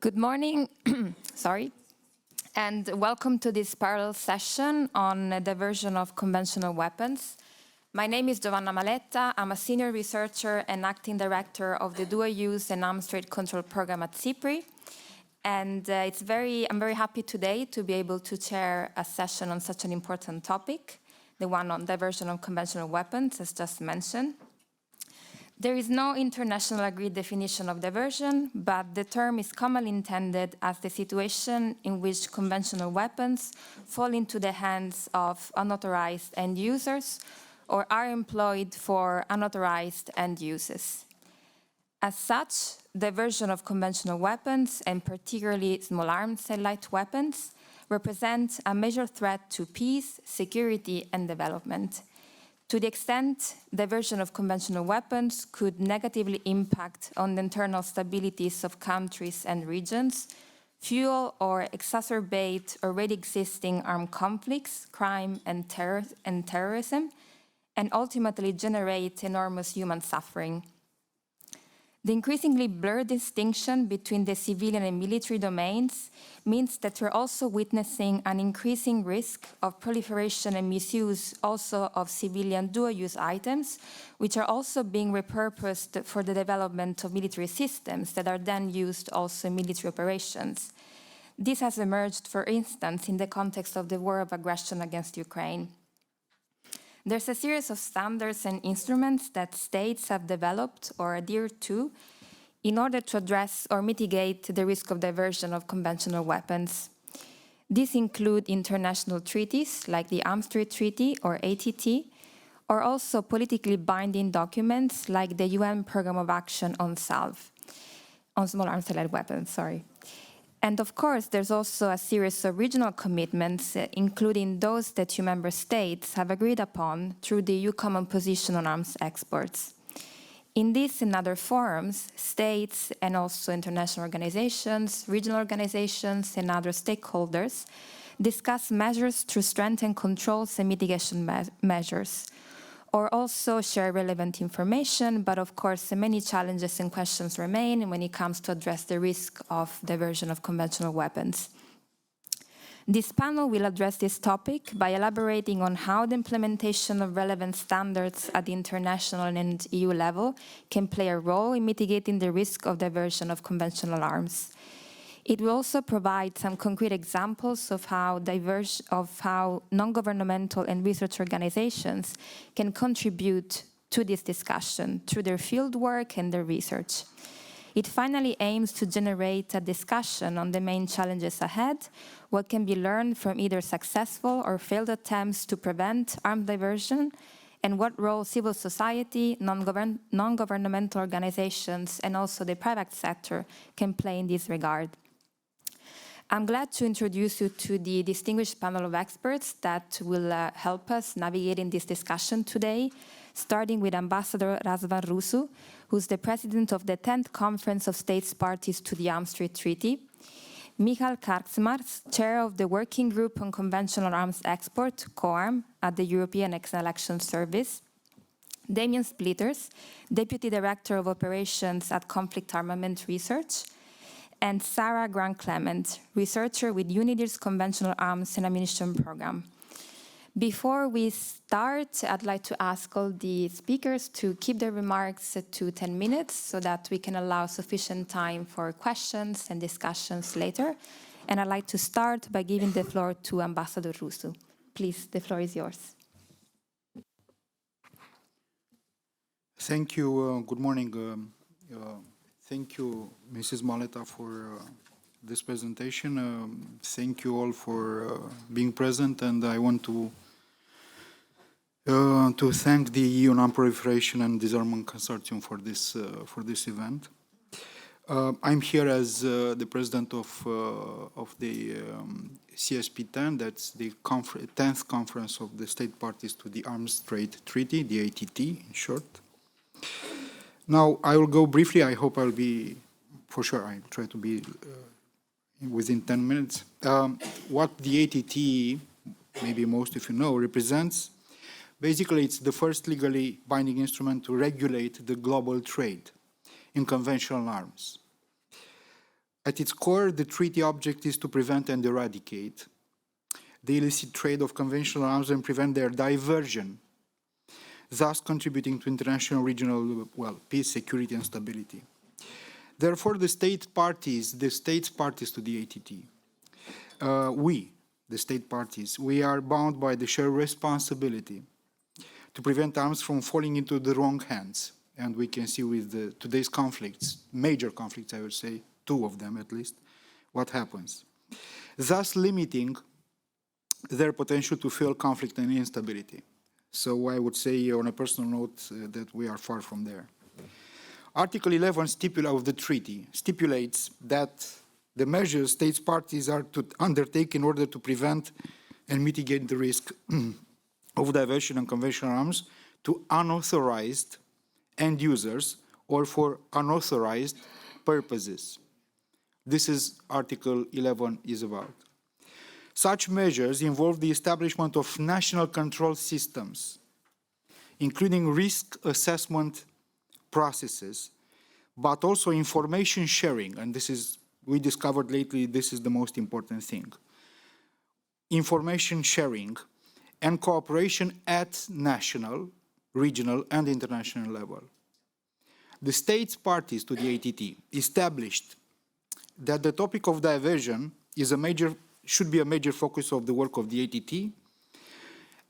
Good morning, sorry, and welcome to this parallel session on diversion of conventional weapons. My name is Giovanna Maletta. I'm a senior researcher and acting director of the Dual Use and Arms Trade Control Program at CIPRI. And I'm very happy today to be able to chair a session on such an important topic, the one on diversion of conventional weapons, as just mentioned. There is no international agreed definition of diversion, but the term is commonly intended as the situation in which conventional weapons fall into the hands of unauthorized end users or are employed for unauthorized end uses. As such, diversion of conventional weapons, and particularly small arms and light weapons, represent a major threat to peace, security, and development. To the extent diversion of conventional weapons could negatively impact on the internal stabilities of countries and regions, fuel or exacerbate already existing armed conflicts, crime and terrorism, and ultimately generate enormous human suffering. The increasingly blurred distinction between the civilian and military domains means that we're also witnessing an increasing risk of proliferation and misuse also of civilian dual-use items, which are also being repurposed for the development of military systems that are then used also in military operations. This has emerged, for instance, in the context of the war of aggression against Ukraine. There's a series of standards and instruments that states have developed or adhere to in order to address or mitigate the risk of diversion of conventional weapons. These include international treaties like the Arms Trade Treaty or ATT, or also politically binding documents like the UN Programme of Action on small arms and light weapons, And of course, there's also a series of regional commitments, including those that EU member states have agreed upon through the EU Common Position on Arms Exports. In this and other forums, states and also international organizations, regional organizations, and other stakeholders discuss measures to strengthen controls and mitigation measures, or also share relevant information, but of course many challenges and questions remain when it comes to address the risk of diversion of conventional weapons. This panel will address this topic by elaborating on how the implementation of relevant standards at the international and EU level can play a role in mitigating the risk of diversion of conventional arms. It will also provide some concrete examples of how non-governmental and research organizations can contribute to this discussion through their fieldwork and their research. It finally aims to generate a discussion on the main challenges ahead, what can be learned from either successful or failed attempts to prevent armed diversion, and what role civil society, non-governmental organizations, and also the private sector can play in this regard. I'm glad to introduce you to the distinguished panel of experts that will help us navigate in this discussion today, starting with Ambassador Razvan Rusu, who's the president of the 10th Conference of States Parties to the Arms Trade Treaty, Michal Karczmarz, chair of the Working Group on Conventional Arms Export, COARM, at the European External Action Service, Damien Splitters, deputy director of operations at Conflict Armament Research, and Sarah Grant-Clement, researcher with UNIDIR's Conventional Arms and Ammunition Program. Before we start, I'd like to ask all the speakers to keep their remarks to 10 minutes so that we can allow sufficient time for questions and discussions later. And I'd like to start by giving the floor to Ambassador Rusu. Please, the floor is yours. Thank you. Good morning. Thank you, Mrs. Maletta, for this presentation. Thank you all for being present, and I want to thank the EU Non-proliferation and Disarmament Consortium for this event. I'm here as the president of the CSP10, that's the 10th Conference of the State Parties to the Arms Trade Treaty, the ATT in short. Now, I will go briefly. I hope I'll be, for sure, I'll try to be within 10 minutes. What the ATT, maybe most of you know, represents, basically it's the first legally binding instrument to regulate the global trade in conventional arms. At its core, the treaty object is to prevent and eradicate the illicit trade of conventional arms and prevent their diversion, thus contributing to international regional, peace, security, and stability. Therefore, the states parties to the ATT, the state parties, we are bound by the shared responsibility to prevent arms from falling into the wrong hands. And we can see with today's conflicts, major conflicts, I would say, 2 of them at least, what happens. Thus limiting their potential to fuel conflict and instability. So I would say on a personal note that we are far from there. Article 11 of the treaty stipulates that the measures states parties are to undertake in order to prevent and mitigate the risk of diversion and conventional arms to unauthorized end users or for unauthorized purposes. This is Article 11 is about. Such measures involve the establishment of national control systems, including risk assessment processes, but also information sharing, and this is, we discovered lately, this is the most important thing. Information sharing and cooperation at national, regional, and international level. The states parties to the ATT established that the topic of diversion is should be a major focus of the work of the ATT,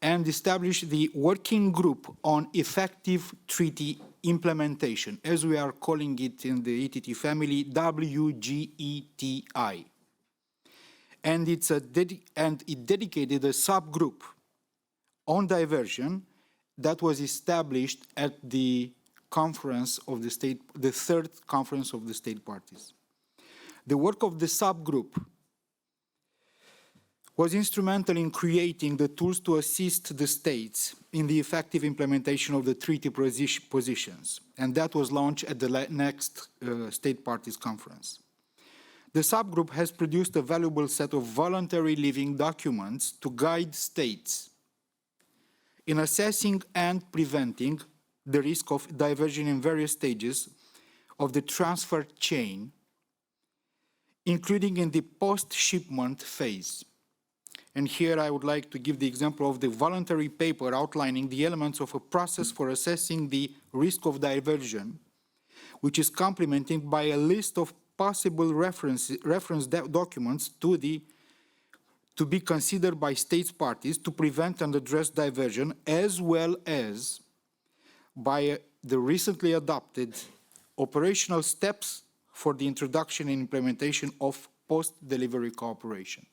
and established the Working Group on Effective Treaty Implementation, as we are calling it in the ATT family, WGETI. And it dedicated a subgroup on diversion that was established at the conference of the third conference of the state parties. The work of the subgroup was instrumental in creating the tools to assist the states in the effective implementation of the treaty positions, and that was launched at the next state parties conference. The subgroup has produced a valuable set of voluntary living documents to guide states in assessing and preventing the risk of diversion in various stages of the transfer chain, including in the post-shipment phase. And here I would like to give the example of the voluntary paper outlining the elements of a process for assessing the risk of diversion, which is complemented by a list of possible reference documents to be considered by states parties to prevent and address diversion, as well as by the recently adopted operational steps for the introduction and implementation of post-delivery cooperation.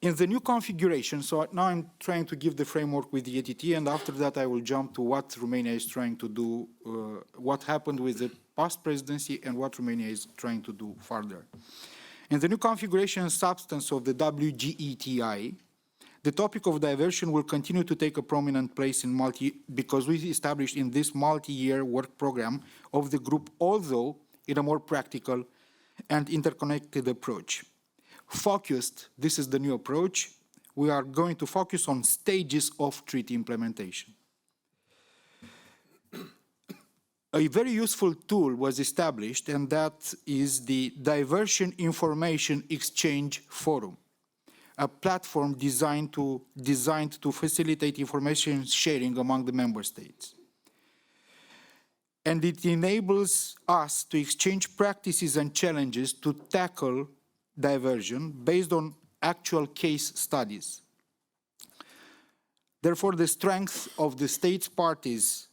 In the new configuration, so now I'm trying to give the framework with the ATT, and after that I will jump to what Romania is trying to do, what happened with the past presidency and what Romania is trying to do further. In the new configuration and substance of the WGETI, the topic of diversion will continue to take a prominent place in because we established in this multi-year work program of the group, although in a more practical and interconnected approach. Focused, this is the new approach, we are going to focus on stages of treaty implementation. A very useful tool was established, and that is the Diversion Information Exchange Forum, a platform designed to facilitate information sharing among the member states. And it enables us to exchange practices and challenges to tackle diversion based on actual case studies. Therefore, the strength of the states parties'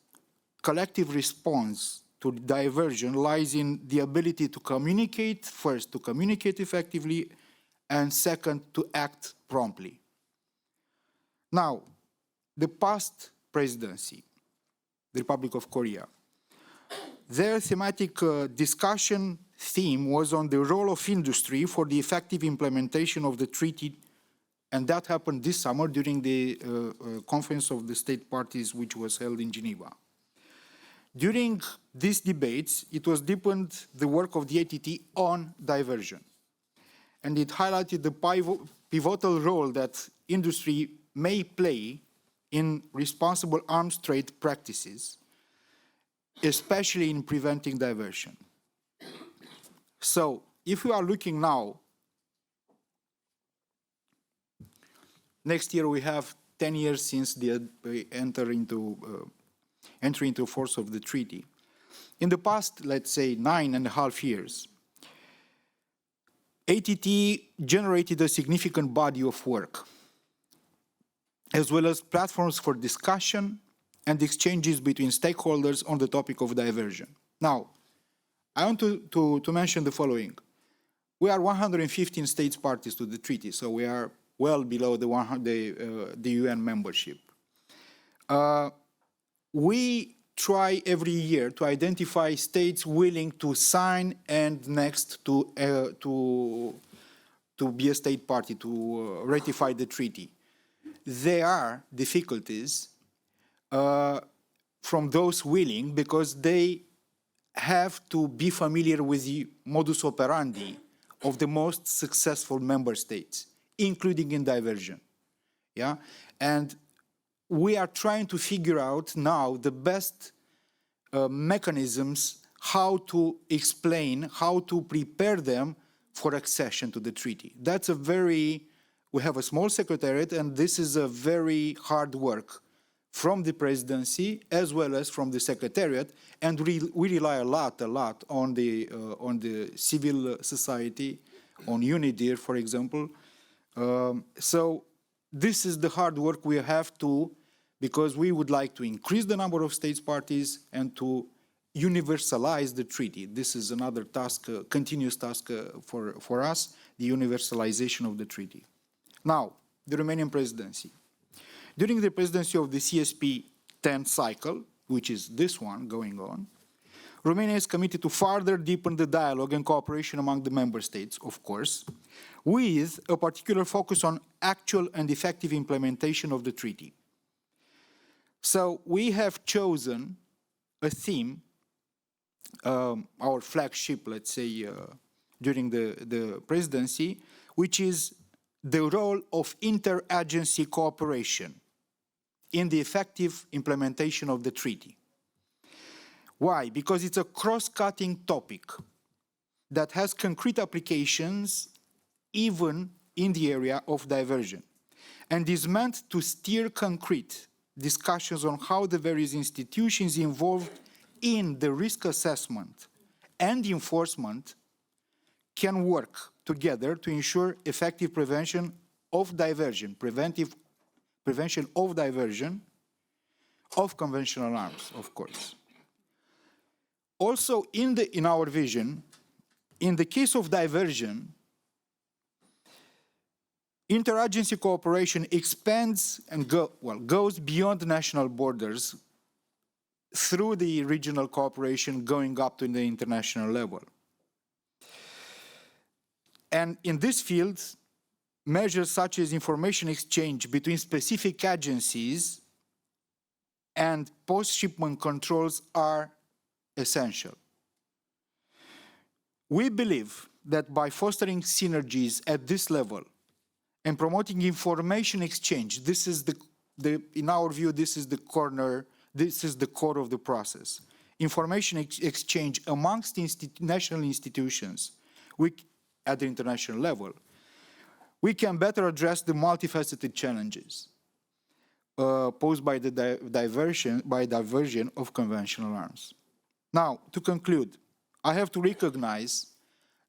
collective response to diversion lies in the ability to communicate, first, to communicate effectively, and second, to act promptly. Now, the past presidency, the Republic of Korea, their thematic discussion theme was on the role of industry for the effective implementation of the treaty, and that happened this summer during the conference of the state parties, which was held in Geneva. During these debates, it was deepened the work of the ATT on diversion, and it highlighted the pivotal role that industry may play in responsible arms trade practices, especially in preventing diversion. So if we are looking now, next year we have 10 years since the entry into force of the treaty. In the past, let's say 9.5 years, ATT generated a significant body of work, as well as platforms for discussion and exchanges between stakeholders on the topic of diversion. Now, I want to mention the following. We are 115 states parties to the treaty, so we are well below the UN membership. We try every year to identify states willing to sign and next to be a state party, to ratify the treaty. There are difficulties from those willing because they have to be familiar with the modus operandi of the most successful member states, including in diversion. Yeah? And we are trying to figure out now the best mechanisms how to explain, how to prepare them for accession to the treaty. That's a very, we have a small secretariat, and this is a very hard work from the presidency as well as from the secretariat, and we rely a lot on the civil society, on UNIDIR, for example. So this is the hard work we have to, because we would like to increase the number of states parties and to universalize the treaty. This is another task, continuous task for us, the universalization of the treaty. Now, the Romanian presidency. During the presidency of the CSP 10 cycle, which is this one going on, Romania is committed to further deepen the dialogue and cooperation among the member states, of course, with a particular focus on actual and effective implementation of the treaty. So we have chosen a theme, our flagship, let's say, during the presidency, which is the role of interagency cooperation in the effective implementation of the treaty. Why? Because it's a cross-cutting topic that has concrete applications even in the area of diversion, and is meant to steer concrete discussions on how the various institutions involved in the risk assessment and enforcement can work together to ensure effective prevention of diversion, prevention of diversion of conventional arms, of course. Also, in our vision, in the case of diversion, interagency cooperation expands and goes beyond national borders through the regional cooperation going up to the international level. And in this field, measures such as information exchange between specific agencies and post-shipment controls are essential. We believe that by fostering synergies at this level and promoting information exchange, this is in our view, this is the core of the process. Information exchange amongst national institutions at the international level, we can better address the multifaceted challenges posed by the diversion of conventional arms. Now, to conclude, I have to recognize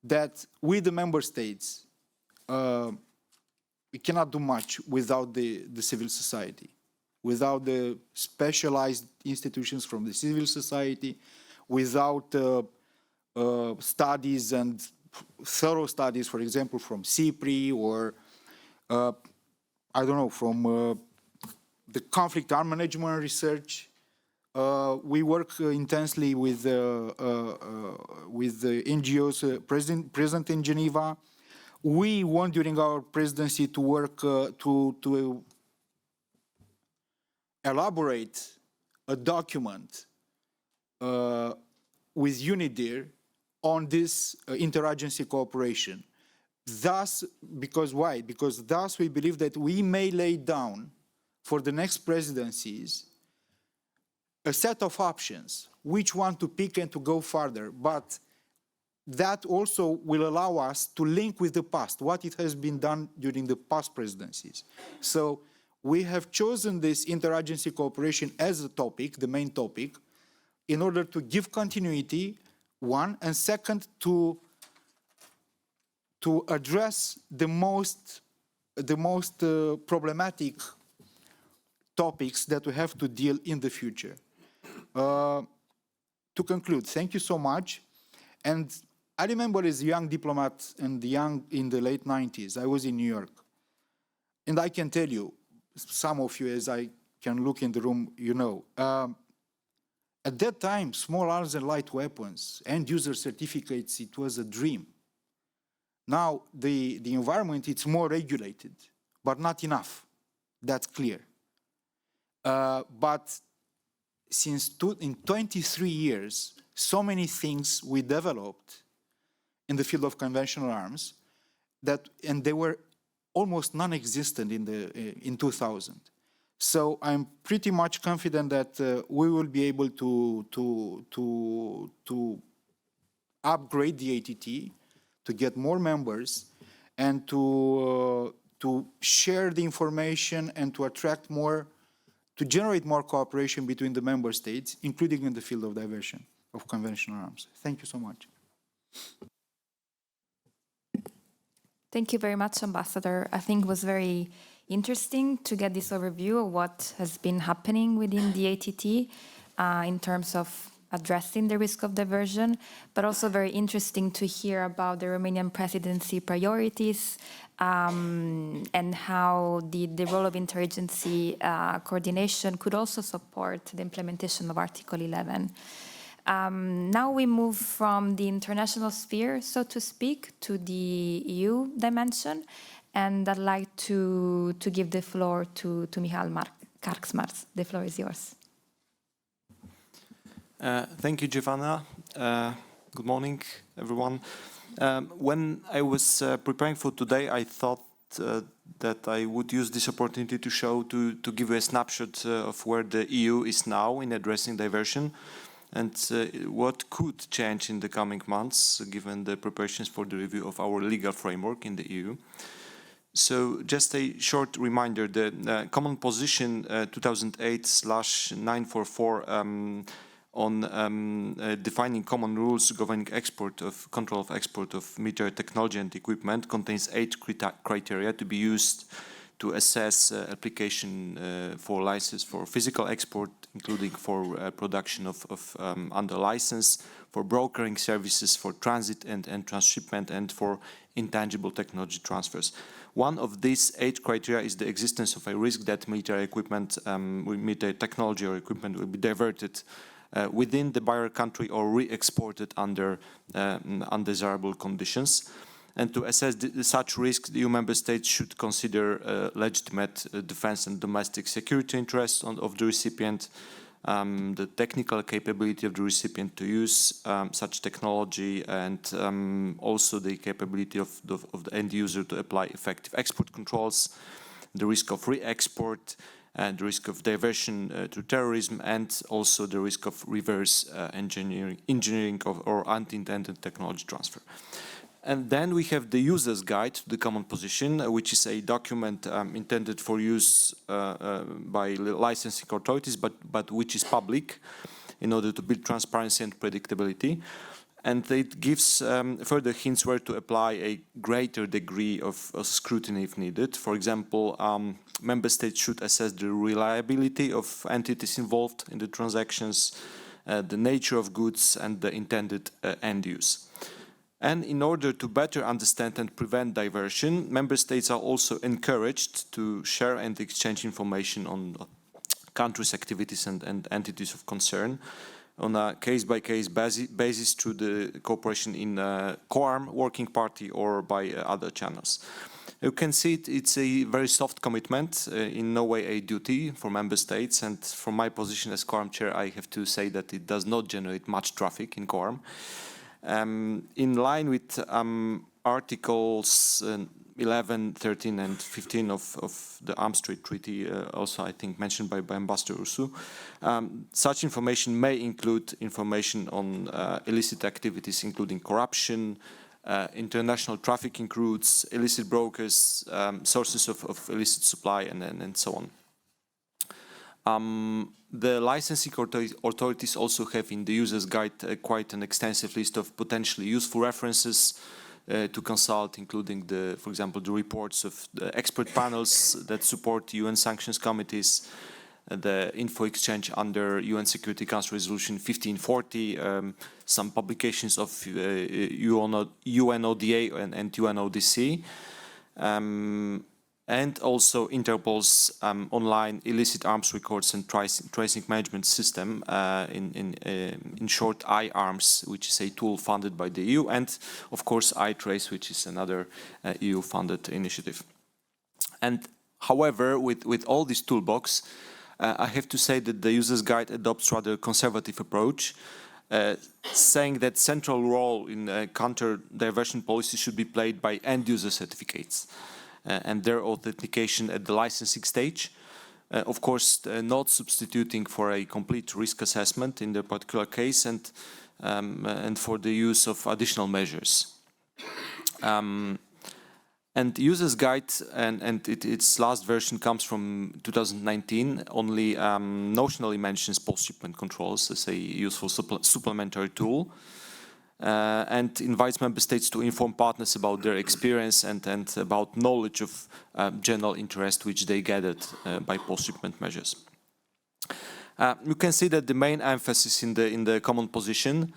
that we, the member states, we cannot do much without the civil society, without the specialized institutions from the civil society, without studies and thorough studies, for example, from CIPRI or, I don't know, from the conflict arm management research. We work intensely with the NGOs present in Geneva. We want during our presidency to work to elaborate a document with UNIDIR on this interagency cooperation. Thus, why? Because thus we believe that we may lay down for the next presidencies a set of options, which one to pick and to go further. But that also will allow us to link with the past, what it has been done during the past presidencies. So we have chosen this interagency cooperation as a topic, the main topic, in order to give continuity, one, and second, to address the most problematic topics that we have to deal in the future. To conclude, thank you so much. And I remember as a young diplomat and in the late 90s, I was in New York. And I can tell you, some of you, as I can look in the room, you know, at that time, small arms and light weapons, end-user certificates, it was a dream. Now, the environment, it's more regulated, but not enough. That's clear. But in 23 years, so many things we developed in the field of conventional arms, and they were almost non-existent in 2000. So I'm pretty much confident that we will be able to upgrade the ATT, to get more members, and to share the information and to attract more, to generate more cooperation between the member states, including in the field of diversion of conventional arms. Thank you so much. Thank you very much, Ambassador. I think it was very interesting to get this overview of what has been happening within the ATT in terms of addressing the risk of diversion, but also very interesting to hear about the Romanian presidency priorities and how the role of interagency coordination could also support the implementation of Article 11. Now we move from the international sphere, so to speak, to the EU dimension, and I'd like to give the floor to Michal Karksmars. The floor is yours. Thank you, Giovanna. Good morning, everyone. When I was preparing for today, I thought that I would use this opportunity to give you a snapshot of where the EU is now in addressing diversion and what could change in the coming months, given the preparations for the review of our legal framework in the EU. So just a short reminder, the Common Position 2008/944 on defining common rules governing control of export of military technology and equipment contains 8 criteria to be used to assess application for license for physical export, including for production of under license, for brokering services, for transit and transshipment, and for intangible technology transfers. One of these 8 criteria is the existence of a risk that military equipment, military technology or equipment will be diverted within the buyer country or re-exported under undesirable conditions. And to assess such risks, the EU member states should consider legitimate defense and domestic security interests of the recipient, the technical capability of the recipient to use such technology, and also the capability of the end user to apply effective export controls, the risk of re-export, and the risk of diversion to terrorism, and also the risk of reverse engineering or unintended technology transfer. And then we have the user's guide to the common position, which is a document intended for use by licensing authorities, but which is public in order to build transparency and predictability. And it gives further hints where to apply a greater degree of scrutiny if needed. For example, member states should assess the reliability of entities involved in the transactions, the nature of goods, and the intended end use. And in order to better understand and prevent diversion, member states are also encouraged to share and exchange information on countries' activities and entities of concern on a case-by-case basis through the cooperation in COARM, Working Party, or by other channels. You can see it's a very soft commitment, in no way a duty for member states, and from my position as COARM chair, I have to say that it does not generate much traffic in COARM. In line with articles 11, 13, and 15 of the Arms Trade Treaty, also I think mentioned by Ambassador Ursu. Such information may include information on illicit activities, including corruption, international trafficking routes, illicit brokers, sources of illicit supply, and so on. The licensing authorities also have in the user's guide quite an extensive list of potentially useful references to consult, including, for example, the reports of the expert panels that support UN sanctions committees, the info exchange under UN Security Council Resolution 1540, some publications of UNODA and UNODC, and also Interpol's online illicit arms records and tracing management system, in short IARMS, which is a tool funded by the EU, and of course iTrace, which is another EU-funded initiative. And however, with all this toolbox, I have to say that the user's guide adopts rather a conservative approach, saying that central role in counter-diversion policy should be played by end-user certificates and their authentication at the licensing stage. Of course, not substituting for a complete risk assessment in the particular case, and for the use of additional measures. And user's guide and its last version comes from 2019, only notionally mentions post-shipment controls as a useful supplementary tool, and invites member states to inform partners about their experience and about knowledge of general interest which they gathered by post-shipment measures. You can see that the main emphasis in the common position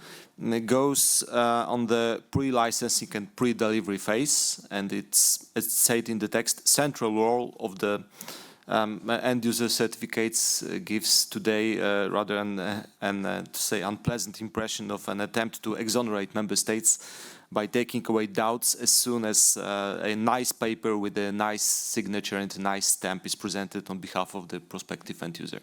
goes on the pre-licensing and pre-delivery phase, and it's said in the text, central role of the end-user certificates gives today rather to say unpleasant impression of an attempt to exonerate member states by taking away doubts as soon as a nice paper with a nice signature and a nice stamp is presented on behalf of the prospective end-user.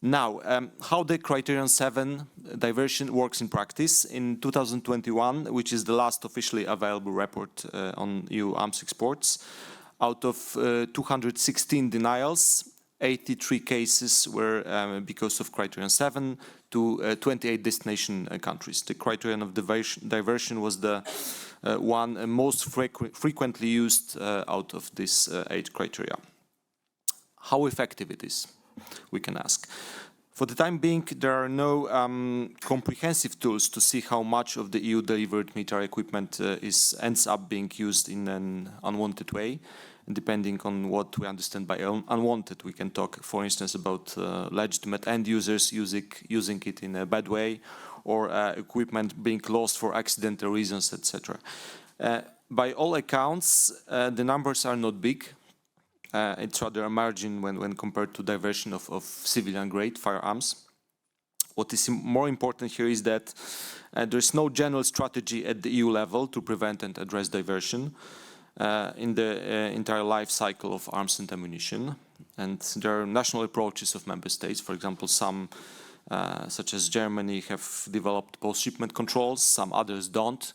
Now, how the Criterion 7 diversion works in practice. In 2021, which is the last officially available report on EU arms exports, out of 216 denials, 83 cases were because of Criterion 7 to 28 destination countries. The criterion of diversion was the one most frequently used out of these 8 criteria. How effective it is, we can ask. For the time being, there are no comprehensive tools to see how much of the EU-delivered military equipment ends up being used in an unwanted way. And depending on what we understand by unwanted, we can talk, for instance, about legitimate end users using it in a bad way, or equipment being lost for accidental reasons, etc. By all accounts, the numbers are not big. It's rather a margin when compared to diversion of civilian-grade firearms. What is more important here is that there's no general strategy at the EU level to prevent and address diversion in the entire life cycle of arms and ammunition. And there are national approaches of member states. For example, some, such as Germany, have developed post-shipment controls, some others don't.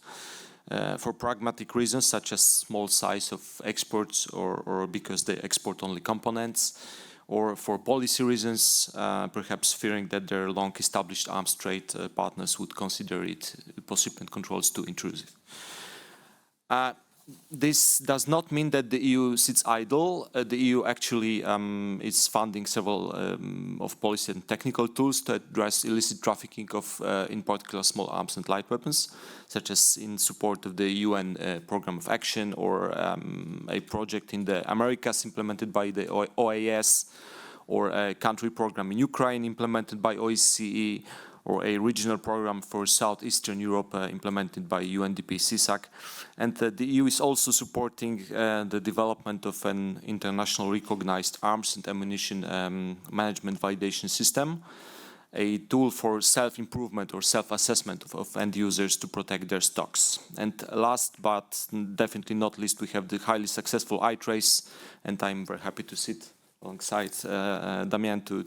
For pragmatic reasons, such as small size of exports or because they export only components, or for policy reasons, perhaps fearing that their long-established arms trade partners would consider post-shipment controls too intrusive. This does not mean that the EU sits idle. The EU actually is funding several of policy and technical tools to address illicit trafficking of, in particular, small arms and light weapons, such as in support of the UN Program of Action, or a project in the Americas implemented by the OAS, or a country program in Ukraine implemented by OSCE, or a regional program for Southeastern Europe implemented by UNDP CSAC. And the EU is also supporting the development of an international recognized arms and ammunition management validation system, a tool for self-improvement or self-assessment of end users to protect their stocks. And last but definitely not least, we have the highly successful iTrace, and I'm very happy to sit alongside Damien to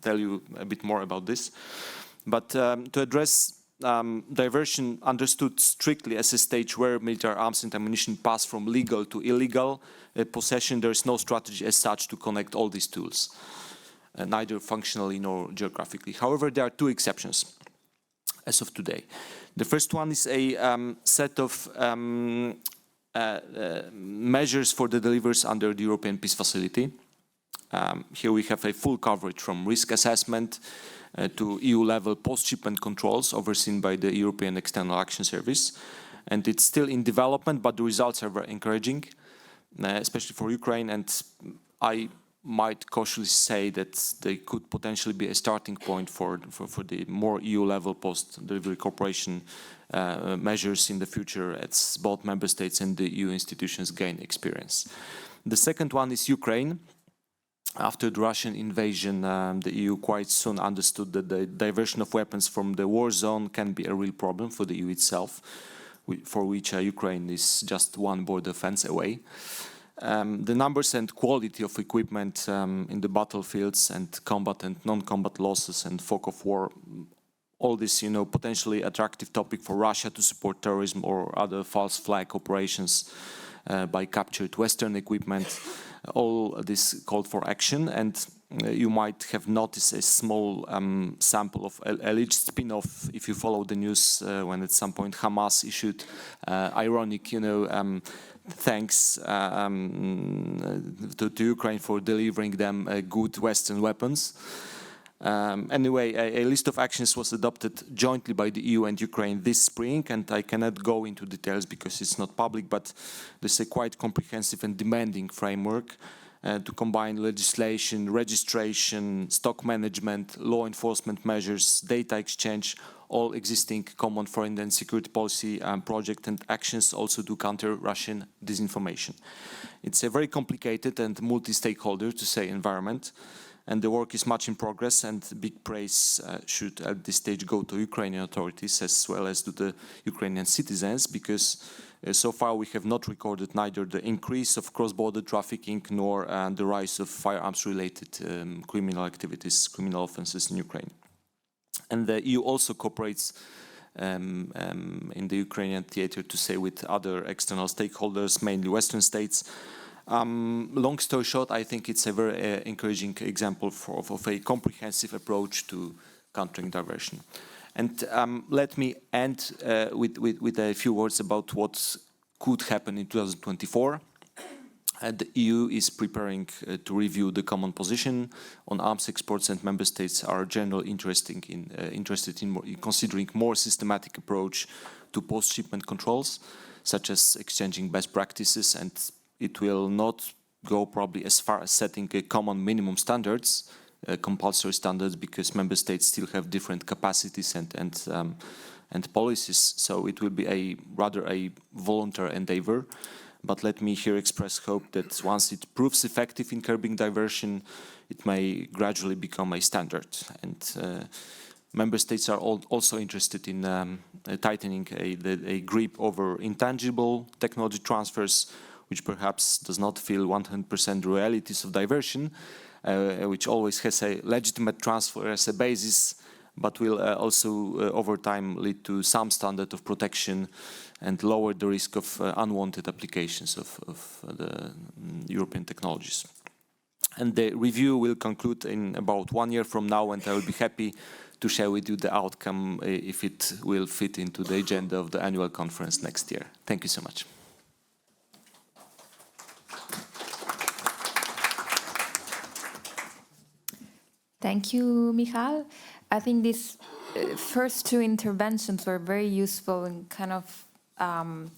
tell you a bit more about this. But to address diversion understood strictly as a stage where military arms and ammunition pass from legal to illegal possession. There is no strategy as such to connect all these tools, neither functionally nor geographically. However, there are two exceptions as of today. The first one is a set of measures for the deliverers under the European Peace Facility. Here we have a full coverage from risk assessment to EU-level post-shipment controls overseen by the European External Action Service. And it's still in development, but the results are very encouraging, especially for Ukraine. And I might cautiously say that they could potentially be a starting point for the more EU-level post-delivery cooperation measures in the future as both member states and the EU institutions gain experience. The second one is Ukraine. After the Russian invasion, the EU quite soon understood that the diversion of weapons from the war zone can be a real problem for the EU itself, for which Ukraine is just one border fence away. The numbers and quality of equipment in the battlefields and combat and non-combat losses and fog of war, all this, potentially attractive topic for Russia to support terrorism or other false flag operations by captured Western equipment. All this called for action, and you might have noticed a small sample of alleged spin-off if you follow the news when at some point Hamas issued ironic, thanks to Ukraine for delivering them good Western weapons. Anyway, a list of actions was adopted jointly by the EU and Ukraine this spring, and I cannot go into details because it's not public, but there's a quite comprehensive and demanding framework to combine legislation, registration, stock management, law enforcement measures, data exchange, all existing common foreign and security policy projects and actions also to counter Russian disinformation. It's a very complicated and multi-stakeholder, to say, environment. And the work is much in progress, and big praise should at this stage go to Ukrainian authorities as well as to the Ukrainian citizens, because so far we have not recorded neither the increase of cross-border trafficking nor the rise of firearms-related criminal activities, criminal offenses in Ukraine. And the EU also cooperates in the Ukrainian theater, to say, with other external stakeholders, mainly Western states. Long story short, I think it's a very encouraging example of a comprehensive approach to countering diversion. And let me end with a few words about what could happen in 2024. The EU is preparing to review the common position on arms exports, and member states are generally interested in considering more systematic approach to post-shipment controls, such as exchanging best practices, and it will not go probably as far as setting a common minimum standards, compulsory standards, because member states still have different capacities and policies. So it will be rather a voluntary endeavor. But let me here express hope that once it proves effective in curbing diversion, it may gradually become a standard. And member states are also interested in tightening a grip over intangible technology transfers, which perhaps does not feel 100% realities of diversion, which always has a legitimate transfer as a basis, but will also over time lead to some standard of protection and lower the risk of unwanted applications of the European technologies. And the review will conclude in about 1 year from now, and I will be happy to share with you the outcome if it will fit into the agenda of the annual conference next year. Thank you so much. Thank you, Michal. I think these first two interventions were very useful in kind of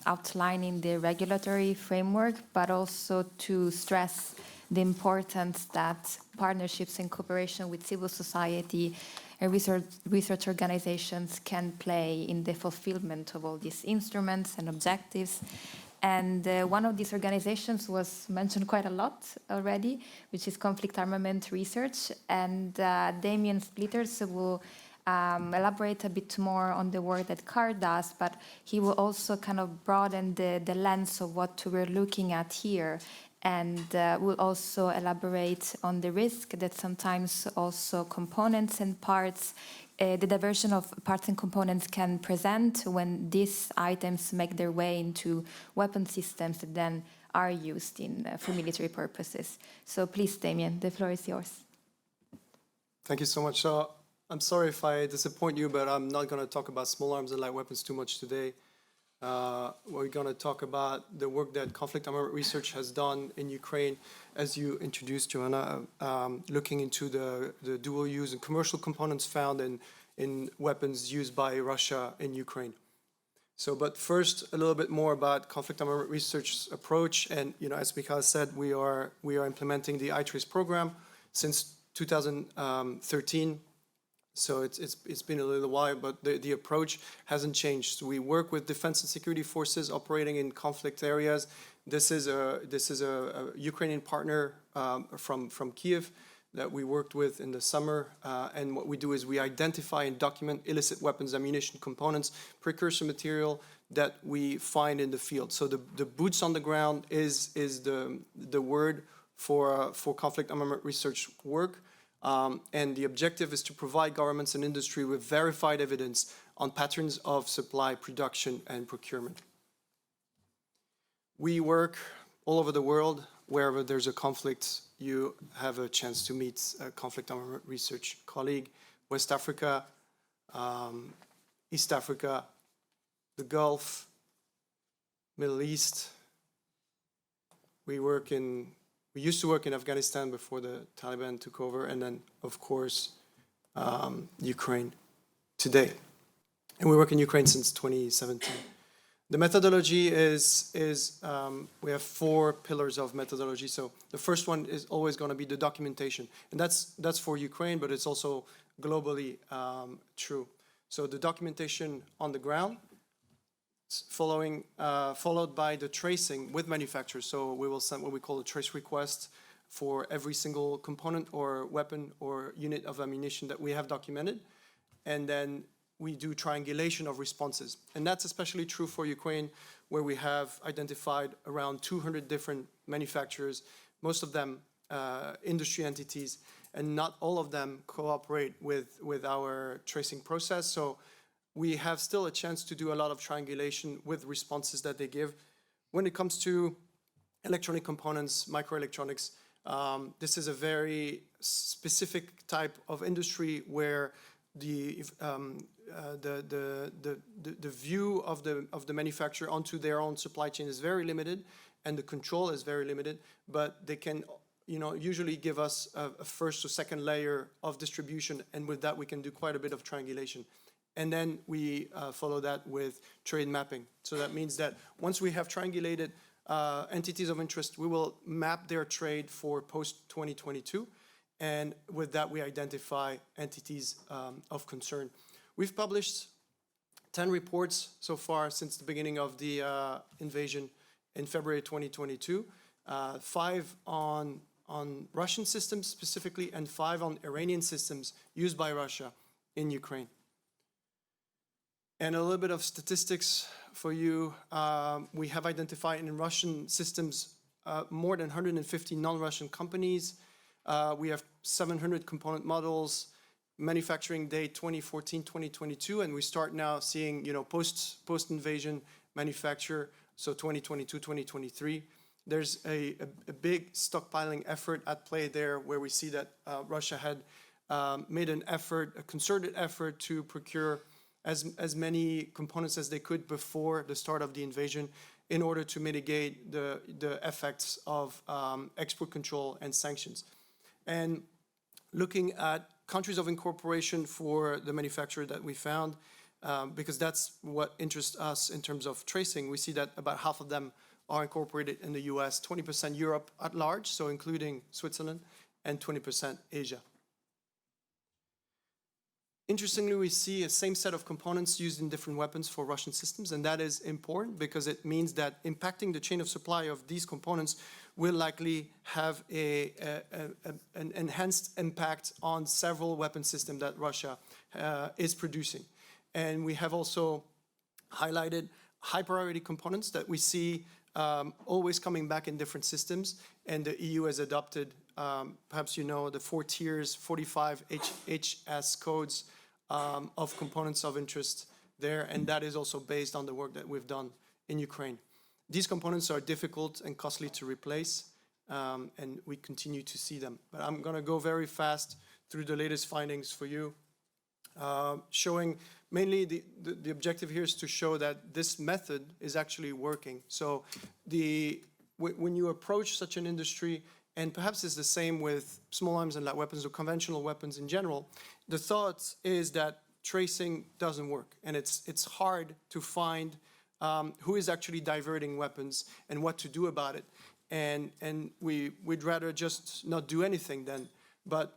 outlining the regulatory framework, but also to stress the importance that partnerships and cooperation with civil society and research organizations can play in the fulfillment of all these instruments and objectives. And one of these organizations was mentioned quite a lot already, which is Conflict Armament Research. And Damien Splitters will elaborate a bit more on the work that CAR does, but he will also kind of broaden the lens of what we're looking at here, and will also elaborate on the risk that sometimes also components and parts the diversion of parts and components can present when these items make their way into weapon systems that then are used for military purposes. So please, Damien, the floor is yours. Thank you so much. So I'm sorry if I disappoint you, but I'm not going to talk about small arms and light weapons too much today. We're going to talk about the work that conflict armament research has done in Ukraine, as you introduced, Joanna, looking into the dual use and commercial components found in weapons used by Russia in Ukraine. So, but first, a little bit more about conflict armament research's approach. And, as Mikhail said, we are implementing the iTrace program since 2013. So it's been a little while, but the approach hasn't changed. So we work with defense and security forces operating in conflict areas. This is a Ukrainian partner from Kiev that we worked with in the summer. And what we do is we identify and document illicit weapons, ammunition, components, precursor material that we find in the field. So the boots on the ground is the word for conflict armament research work. And the objective is to provide governments and industry with verified evidence on patterns of supply, production, and procurement. We work all over the world. Wherever there's a conflict, you have a chance to meet a conflict armament research colleague. West Africa, East Africa, the Gulf, Middle East. We used to work in Afghanistan before the Taliban took over, and then, of course, Ukraine today. And we work in Ukraine since 2017. The methodology is we have 4 pillars of methodology. So the first one is always going to be the documentation. And that's for Ukraine, but it's also globally true. So the documentation on the ground, followed by the tracing with manufacturers. So we will send what we call a trace request for every single component or weapon or unit of ammunition that we have documented. And then we do triangulation of responses. And that's especially true for Ukraine, where we have identified around 200 different manufacturers, most of them industry entities, and not all of them cooperate with our tracing process. So we have still a chance to do a lot of triangulation with responses that they give. When it comes to electronic components, microelectronics, this is a very specific type of industry where the view of the manufacturer onto their own supply chain is very limited, and the control is very limited. But they can, usually give us a first or second layer of distribution, and with that we can do quite a bit of triangulation. And then we follow that with trade mapping. So that means that once we have triangulated entities of interest, we will map their trade for post-2022. And with that, we identify entities of concern. We've published 10 reports so far since the beginning of the invasion in February 2022, 5 on Russian systems specifically, and 5 on Iranian systems used by Russia in Ukraine. And a little bit of statistics for you. We have identified in Russian systems more than 150 non-Russian companies. We have 700 component models, manufacturing date 2014, 2022, and we start now seeing, post-invasion manufacture, so 2022, 2023. There's a big stockpiling effort at play there, where we see that Russia had made an effort, a concerted effort, to procure as many components as they could before the start of the invasion, in order to mitigate the effects of export control and sanctions. And looking at countries of incorporation for the manufacturer that we found, because that's what interests us in terms of tracing, we see that about half of them are incorporated in the US, 20% Europe at large, so including Switzerland, and 20% Asia. Interestingly, we see a same set of components used in different weapons for Russian systems, and that is important because it means that impacting the chain of supply of these components will likely have an enhanced impact on several weapon systems that Russia is producing. And we have also highlighted high priority components that we see always coming back in different systems, and the EU has adopted, perhaps the 4 tiers, 45 HS codes of components of interest there, and that is also based on the work that we've done in Ukraine. These components are difficult and costly to replace, and we continue to see them. But I'm going to go very fast through the latest findings for you, showing mainly the objective here is to show that this method is actually working. So when you approach such an industry, and perhaps it's the same with small arms and light weapons or conventional weapons in general, the thought is that tracing doesn't work, and it's hard to find who is actually diverting weapons and what to do about it. And we'd rather just not do anything then. But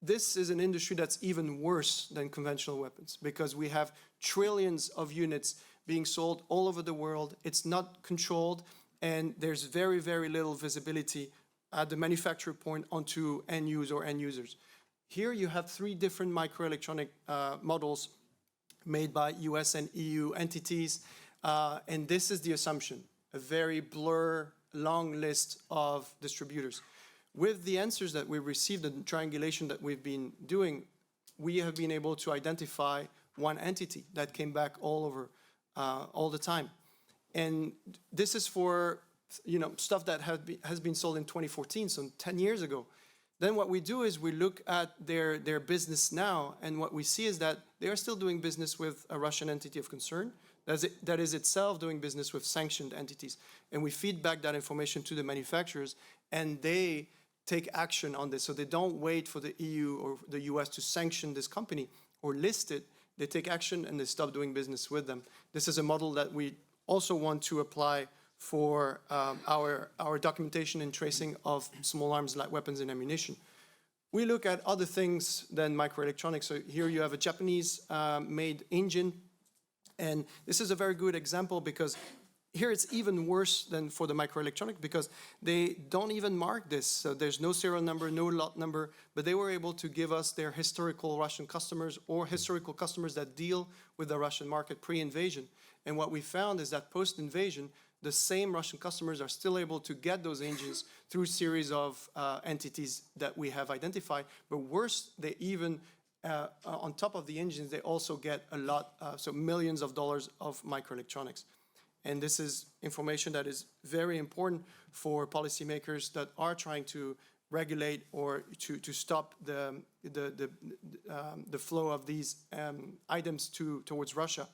this is an industry that's even worse than conventional weapons, because we have trillions of units being sold all over the world. It's not controlled, and there's very, very little visibility at the manufacturer point onto end user or end users. Here you have 3 different microelectronic models made by US and EU entities, and this is the assumption, a very long list of distributors. With the answers that we received and triangulation that we've been doing, we have been able to identify one entity that came back all over, all the time. And this is for stuff that has been sold in 2014, so 10 years ago. Then what we do is we look at their business now, and what we see is that they are still doing business with a Russian entity of concern that is itself doing business with sanctioned entities. And we feed back that information to the manufacturers, and they take action on this. So they don't wait for the EU or the US to sanction this company or list it. They take action and they stop doing business with them. This is a model that we also want to apply for our documentation and tracing of small arms, light weapons, and ammunition. We look at other things than microelectronics. So here you have a Japanese made engine. And this is a very good example, because here it's even worse than for the microelectronic, because they don't even mark this. So there's no serial number, no lot number, but they were able to give us their historical Russian customers or historical customers that deal with the Russian market pre-invasion. And what we found is that post-invasion, the same Russian customers are still able to get those engines through a series of entities that we have identified. But worse, they even, on top of the engines, they also get a lot, so millions of dollars of microelectronics. And this is information that is very important for policymakers that are trying to regulate or to stop the flow of these items towards Russia.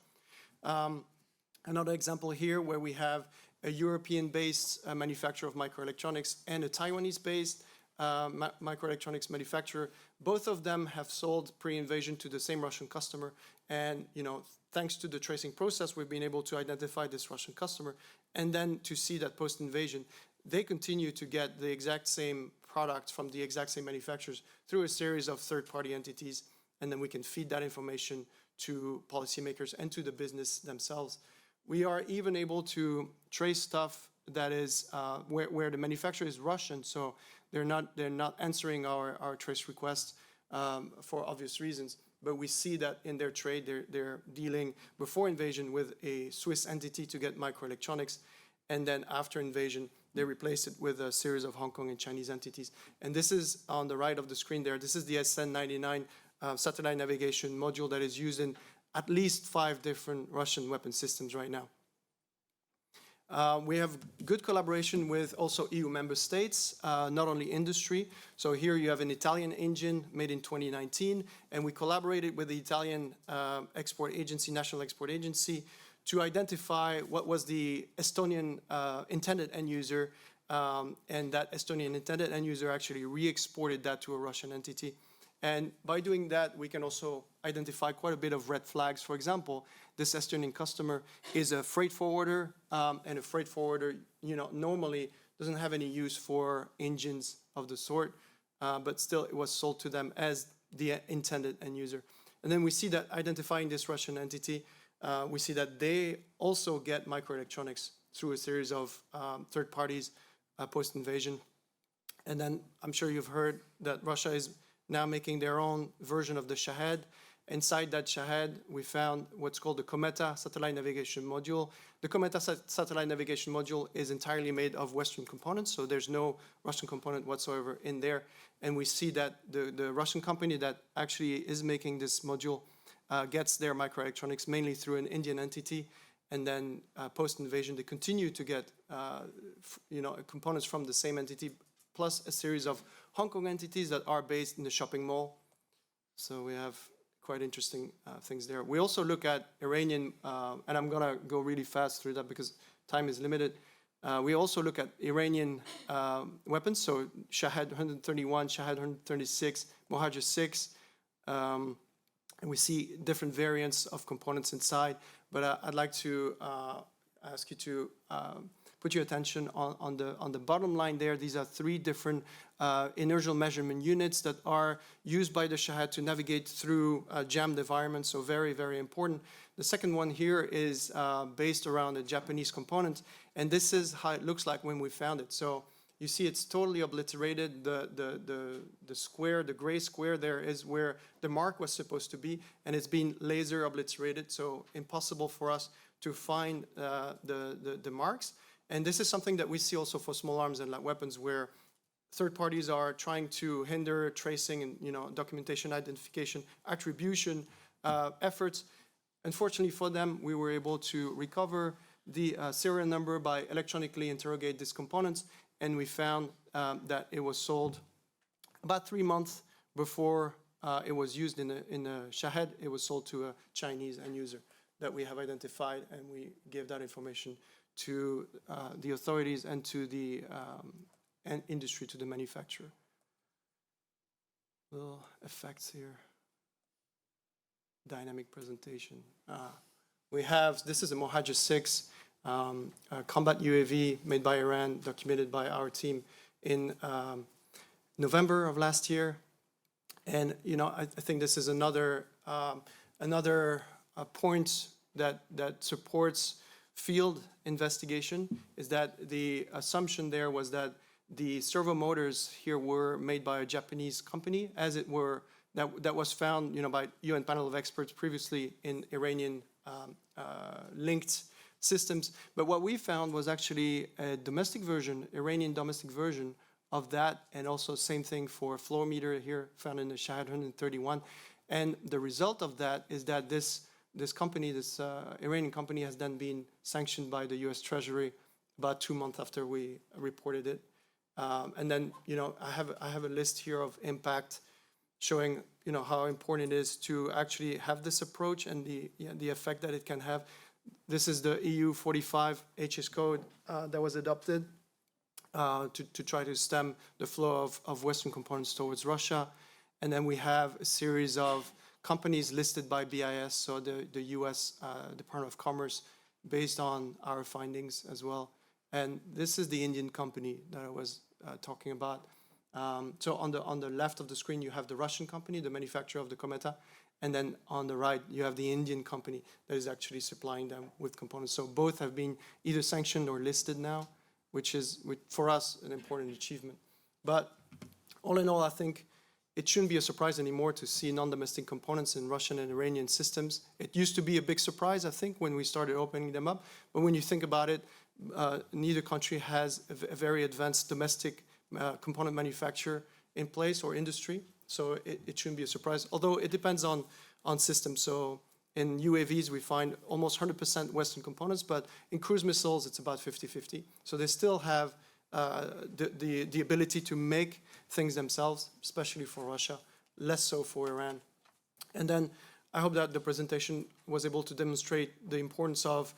Another example here where we have a European-based manufacturer of microelectronics and a Taiwanese-based microelectronics manufacturer. Both of them have sold pre-invasion to the same Russian customer, and thanks to the tracing process, we've been able to identify this Russian customer, and then to see that post-invasion, they continue to get the exact same product from the exact same manufacturers through a series of third-party entities, and then we can feed that information to policymakers and to the business themselves. We are even able to trace stuff that is where the manufacturer is Russian, so they're not answering our trace requests for obvious reasons. But we see that in their trade, they're dealing before invasion with a Swiss entity to get microelectronics, and then after invasion, they replace it with a series of Hong Kong and Chinese entities. And this is on the right of the screen there. This is the SN99 satellite navigation module that is used in at least 5 different Russian weapon systems right now. We have good collaboration with also EU member states, not only industry. So here you have an Italian engine made in 2019, and we collaborated with the Italian export agency, National Export Agency, to identify what was the Estonian intended end user, and that Estonian intended end user actually re-exported that to a Russian entity. And by doing that, we can also identify quite a bit of red flags. For example, this Estonian customer is a freight forwarder, and a freight forwarder, normally doesn't have any use for engines of the sort, but still it was sold to them as the intended end user. And then we see that identifying this Russian entity, we see that they also get microelectronics through a series of third parties post-invasion. And then I'm sure you've heard that Russia is now making their own version of the Shahed. Inside that Shahed, we found what's called the Cometa satellite navigation module. The Cometa satellite navigation module is entirely made of Western components, so there's no Russian component whatsoever in there. And we see that the Russian company that actually is making this module gets their microelectronics mainly through an Indian entity, and then post-invasion they continue to get components from the same entity, plus a series of Hong Kong entities that are based in the shopping mall. So we have quite interesting things there. We also look at Iranian, and I'm gonna go really fast through that because time is limited. We also look at Iranian weapons, so Shahed 131, Shahed 136, Mohajer 6, and we see different variants of components inside. But I'd like to ask you to put your attention on the bottom line there. These are 3 different inertial measurement units that are used by the Shahed to navigate through jammed environments, so very, very important. The second one here is based around a Japanese component, and this is how it looks like when we found it. So you see it's totally obliterated. The square, the gray square there is where the mark was supposed to be, and it's been laser obliterated, so impossible for us to find the marks. And this is something that we see also for small arms and light weapons, where third parties are trying to hinder tracing and documentation, identification, attribution efforts. Unfortunately for them, we were able to recover the serial number by electronically interrogate these components, and we found that it was sold about 3 months before it was used in a Shahed. It was sold to a Chinese end user that we have identified, and we gave that information to the authorities and to the industry, to the manufacturer. Little effects here. Dynamic presentation. We have, this is a Mohajer 6 combat UAV made by Iran, documented by our team in November of last year. And I think this is another point that supports field investigation, is that the assumption there was that the servo motors here were made by a Japanese company, as it were. That was found, by UN panel of experts previously in Iranian linked systems. But what we found was actually a domestic version, Iranian domestic version of that, and also same thing for floor meter here found in the Shahed 131. And the result of that is that this company, this Iranian company, has then been sanctioned by the US Treasury about 2 months after we reported it. And then, I have a list here of impact, showing how important it is to actually have this approach and the effect that it can have. This is the EU 45 HS code that was adopted to try to stem the flow of Western components towards Russia. And then we have a series of companies listed by BIS, so the US Department of Commerce, based on our findings as well. And this is the Indian company that I was talking about. So on the left of the screen, you have the Russian company, the manufacturer of the Kometa, and then on the right, you have the Indian company that is actually supplying them with components. So both have been either sanctioned or listed now, which is, for us, an important achievement. But all in all, I think it shouldn't be a surprise anymore to see non-domestic components in Russian and Iranian systems. It used to be a big surprise, I think, when we started opening them up. But when you think about it, neither country has a very advanced domestic component manufacturer in place or industry, so it shouldn't be a surprise, although it depends on systems. So in UAVs, we find almost 100% Western components, but in cruise missiles, it's about 50-50. So they still have the ability to make things themselves, especially for Russia, less so for Iran. And then I hope that the presentation was able to demonstrate the importance of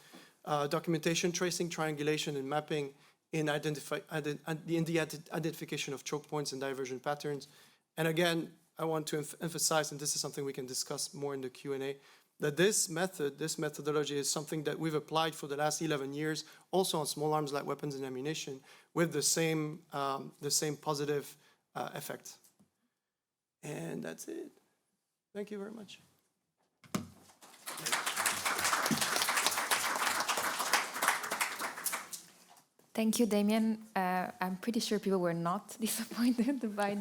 documentation, tracing, triangulation, and mapping in the identification of choke points and diversion patterns. And again, I want to emphasize, and this is something we can discuss more in the Q&A, that this methodology is something that we've applied for the last 11 years, also on small arms, light weapons, and ammunition, with the same positive effect. And that's it. Thank you very much. Thank you, Damien. I'm pretty sure people were not disappointed by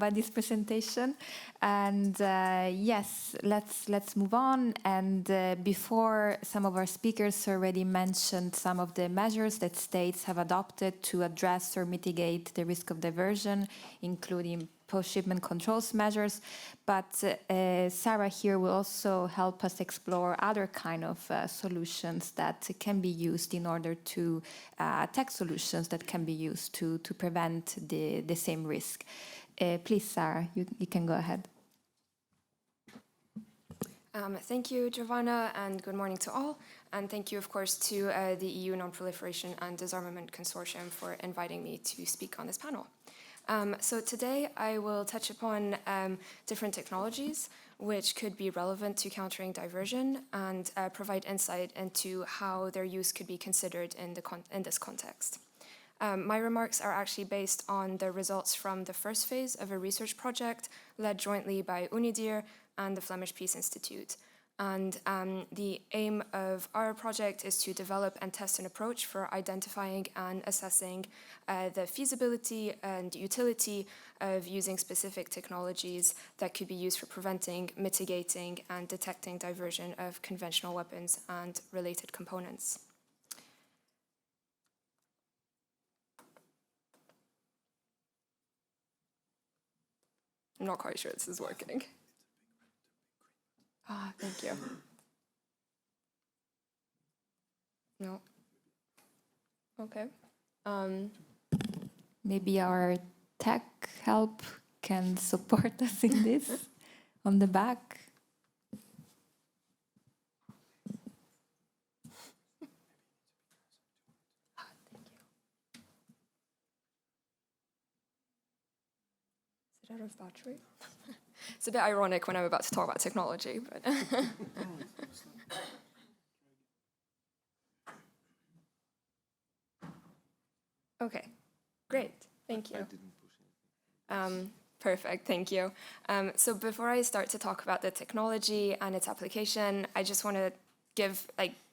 this presentation. And yes, let's move on. And before, some of our speakers already mentioned some of the measures that states have adopted to address or mitigate the risk of diversion, including post-shipment controls measures, but Sarah here will also help us explore other kind of solutions that can be used in order to, tech solutions that can be used to prevent the same risk. Please, Sarah, you can go ahead. Thank you, Giovanna, and good morning to all. And thank you, of course, to the EU Non-proliferation and Disarmament Consortium for inviting me to speak on this panel. So today I will touch upon different technologies which could be relevant to countering diversion and provide insight into how their use could be considered in this context. My remarks are actually based on the results from the first phase of a research project led jointly by UNIDIR and the Flemish Peace Institute. And the aim of our project is to develop and test an approach for identifying and assessing the feasibility and utility of using specific technologies that could be used for preventing, mitigating, and detecting diversion of conventional weapons and related components. I'm not quite sure this is working. Ah, thank you. No. Okay. Maybe our tech help can support us in this on the back. Is it out of battery? It's a bit ironic when I'm about to talk about technology, but okay, great, thank you. Perfect, thank you. So before I start to talk about the technology and its application, I just want to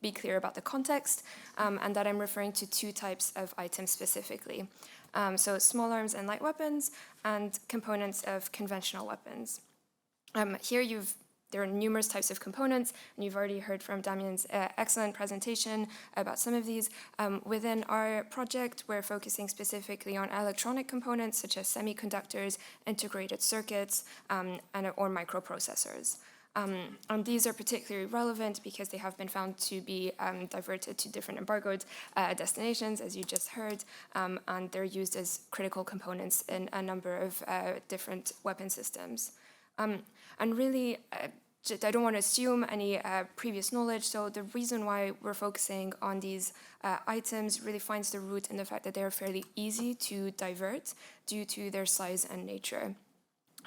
be clear about the context, and that I'm referring to two types of items specifically. So small arms and light weapons, and components of conventional weapons. Here there are numerous types of components, and you've already heard from Damien's excellent presentation about some of these. Within our project, we're focusing specifically on electronic components such as semiconductors, integrated circuits, or microprocessors. And these are particularly relevant because they have been found to be diverted to different embargoed destinations, as you just heard, and they're used as critical components in a number of different weapon systems. And really, I don't want to assume any previous knowledge, so the reason why we're focusing on these items really finds the root in the fact that they are fairly easy to divert due to their size and nature.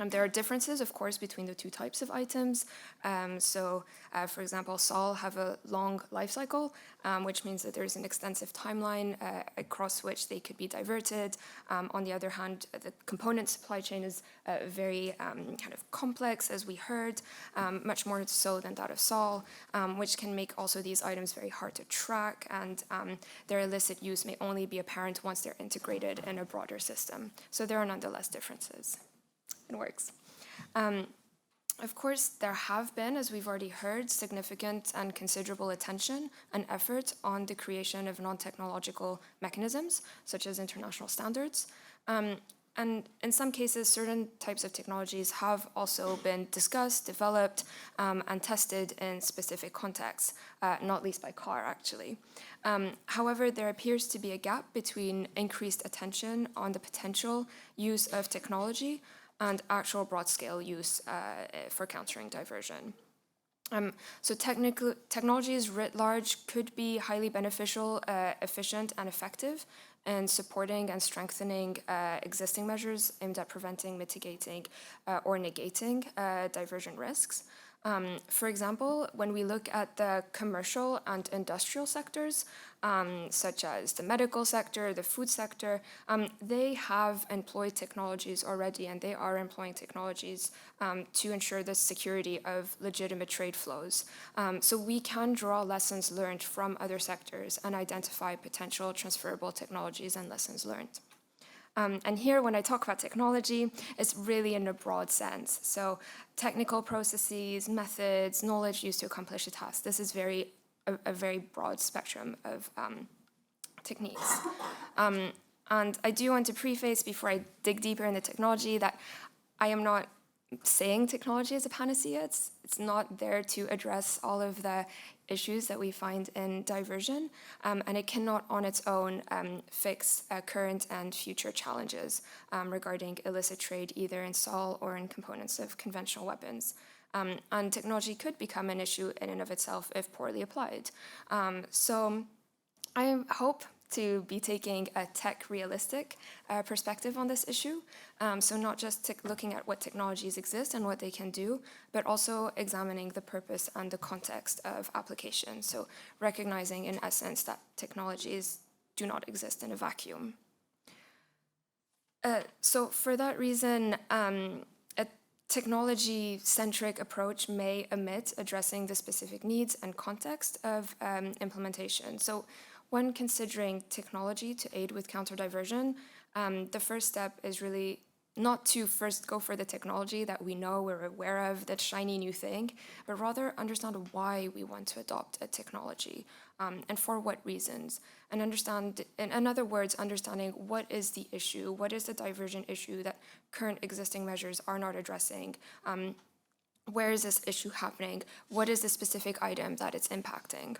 There are differences, of course, between the two types of items. For example, SAL have a long life cycle, which means that there's an extensive timeline across which they could be diverted. On the other hand, the component supply chain is very kind of complex, as we heard, much more so than that of SAL, which can make also these items very hard to track, and their illicit use may only be apparent once they're integrated in a broader system. So there are nonetheless differences. It works. Of course, there have been, as we've already heard, significant and considerable attention and effort on the creation of non-technological mechanisms, such as international standards. And in some cases, certain types of technologies have also been discussed, developed, and tested in specific contexts, not least by CAR, actually. However, there appears to be a gap between increased attention on the potential use of technology and actual broad-scale use for countering diversion. So technologies writ large could be highly beneficial, efficient, and effective in supporting and strengthening existing measures aimed at preventing, mitigating, or negating diversion risks. For example, when we look at the commercial and industrial sectors, such as the medical sector, the food sector, they have employed technologies already, and they are employing technologies to ensure the security of legitimate trade flows. So we can draw lessons learned from other sectors and identify potential transferable technologies and lessons learned. And here, when I talk about technology, it's really in a broad sense. So technical processes, methods, knowledge used to accomplish a task. This is a very broad spectrum of techniques. And I do want to preface, before I dig deeper in the technology, that I am not saying technology is a panacea. It's not there to address all of the issues that we find in diversion, and it cannot on its own fix current and future challenges regarding illicit trade, either in SOL or in components of conventional weapons. And technology could become an issue in and of itself if poorly applied. So I hope to be taking a tech-realistic perspective on this issue. So not just looking at what technologies exist and what they can do, but also examining the purpose and the context of application. So recognizing, in essence, that technologies do not exist in a vacuum. So for that reason, a technology-centric approach may omit addressing the specific needs and context of implementation. So when considering technology to aid with counter-diversion, the first step is really not to first go for the technology that we know, we're aware of, that shiny new thing, but rather understand why we want to adopt a technology and for what reasons. And understand, in other words, understanding what is the issue, what is the diversion issue that current existing measures are not addressing, where is this issue happening, what is the specific item that it's impacting.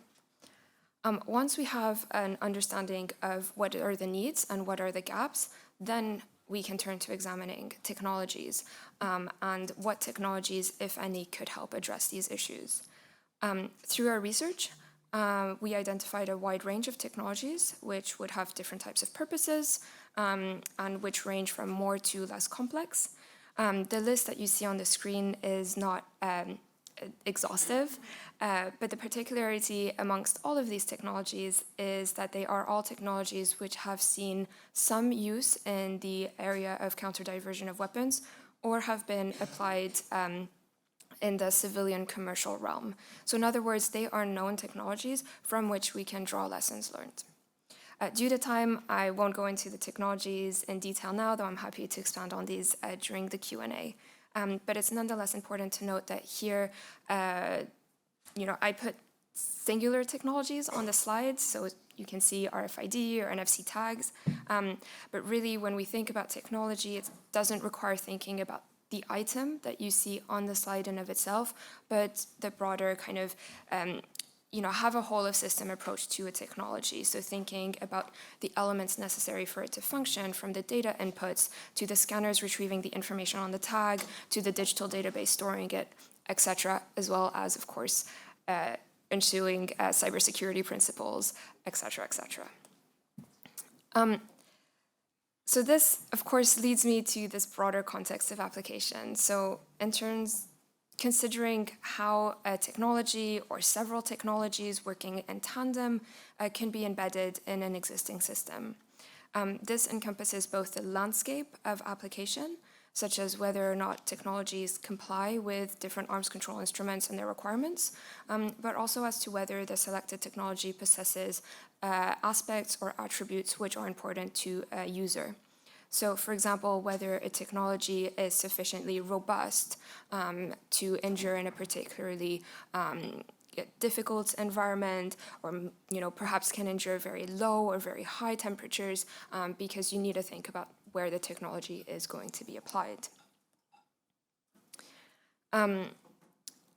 Once we have an understanding of what are the needs and what are the gaps, then we can turn to examining technologies and what technologies, if any, could help address these issues. Through our research, we identified a wide range of technologies which would have different types of purposes and which range from more to less complex. The list that you see on the screen is not exhaustive, but the particularity amongst all of these technologies is that they are all technologies which have seen some use in the area of counter-diversion of weapons or have been applied in the civilian commercial realm. So in other words, they are known technologies from which we can draw lessons learned. Due to time, I won't go into the technologies in detail now, though I'm happy to expand on these during the Q&A. But it's nonetheless important to note that here, I put singular technologies on the slides, so you can see RFID or NFC tags. But really, when we think about technology, it doesn't require thinking about the item that you see on the slide in of itself, but the broader kind of have a whole of system approach to a technology. So thinking about the elements necessary for it to function, from the data inputs to the scanners retrieving the information on the tag to the digital database storing it, etc., as well as, of course, ensuing cybersecurity principles, etc., etc. So this, of course, leads me to this broader context of application. So in terms considering how a technology or several technologies working in tandem can be embedded in an existing system. This encompasses both the landscape of application, such as whether or not technologies comply with different arms control instruments and their requirements, but also as to whether the selected technology possesses aspects or attributes which are important to a user. So, for example, whether a technology is sufficiently robust to endure in a particularly difficult environment, or perhaps can endure very low or very high temperatures, because you need to think about where the technology is going to be applied.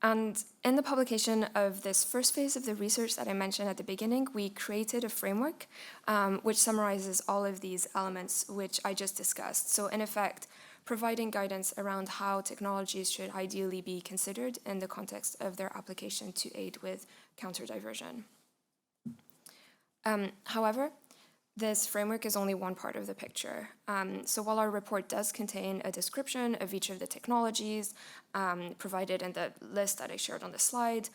And in the publication of this first phase of the research that I mentioned at the beginning, we created a framework which summarizes all of these elements which I just discussed. So in effect, providing guidance around how technologies should ideally be considered in the context of their application to aid with counter-diversion. However, this framework is only one part of the picture. So while our report does contain a description of each of the technologies provided in the list that I shared on the slide,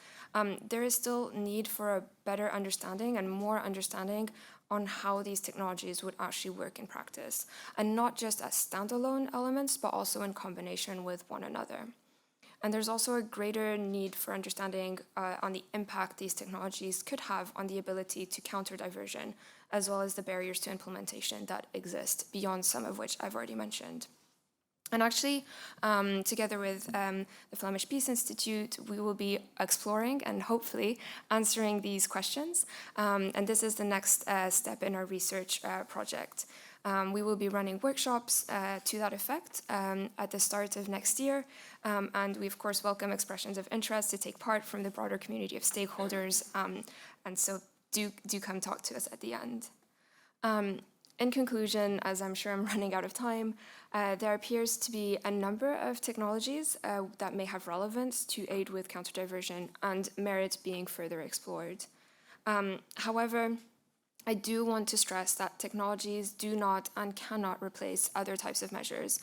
there is still need for a better understanding and more understanding on how these technologies would actually work in practice, and not just as standalone elements, but also in combination with one another. And there's also a greater need for understanding on the impact these technologies could have on the ability to counter diversion, as well as the barriers to implementation that exist, beyond some of which I've already mentioned. And actually, together with the Flemish Peace Institute, we will be exploring and hopefully answering these questions. And this is the next step in our research project. We will be running workshops to that effect at the start of next year, and we of course welcome expressions of interest to take part from the broader community of stakeholders, and so do come talk to us at the end. In conclusion, as I'm sure I'm running out of time, there appears to be a number of technologies that may have relevance to aid with counter-diversion and merit being further explored. However, I do want to stress that technologies do not and cannot replace other types of measures.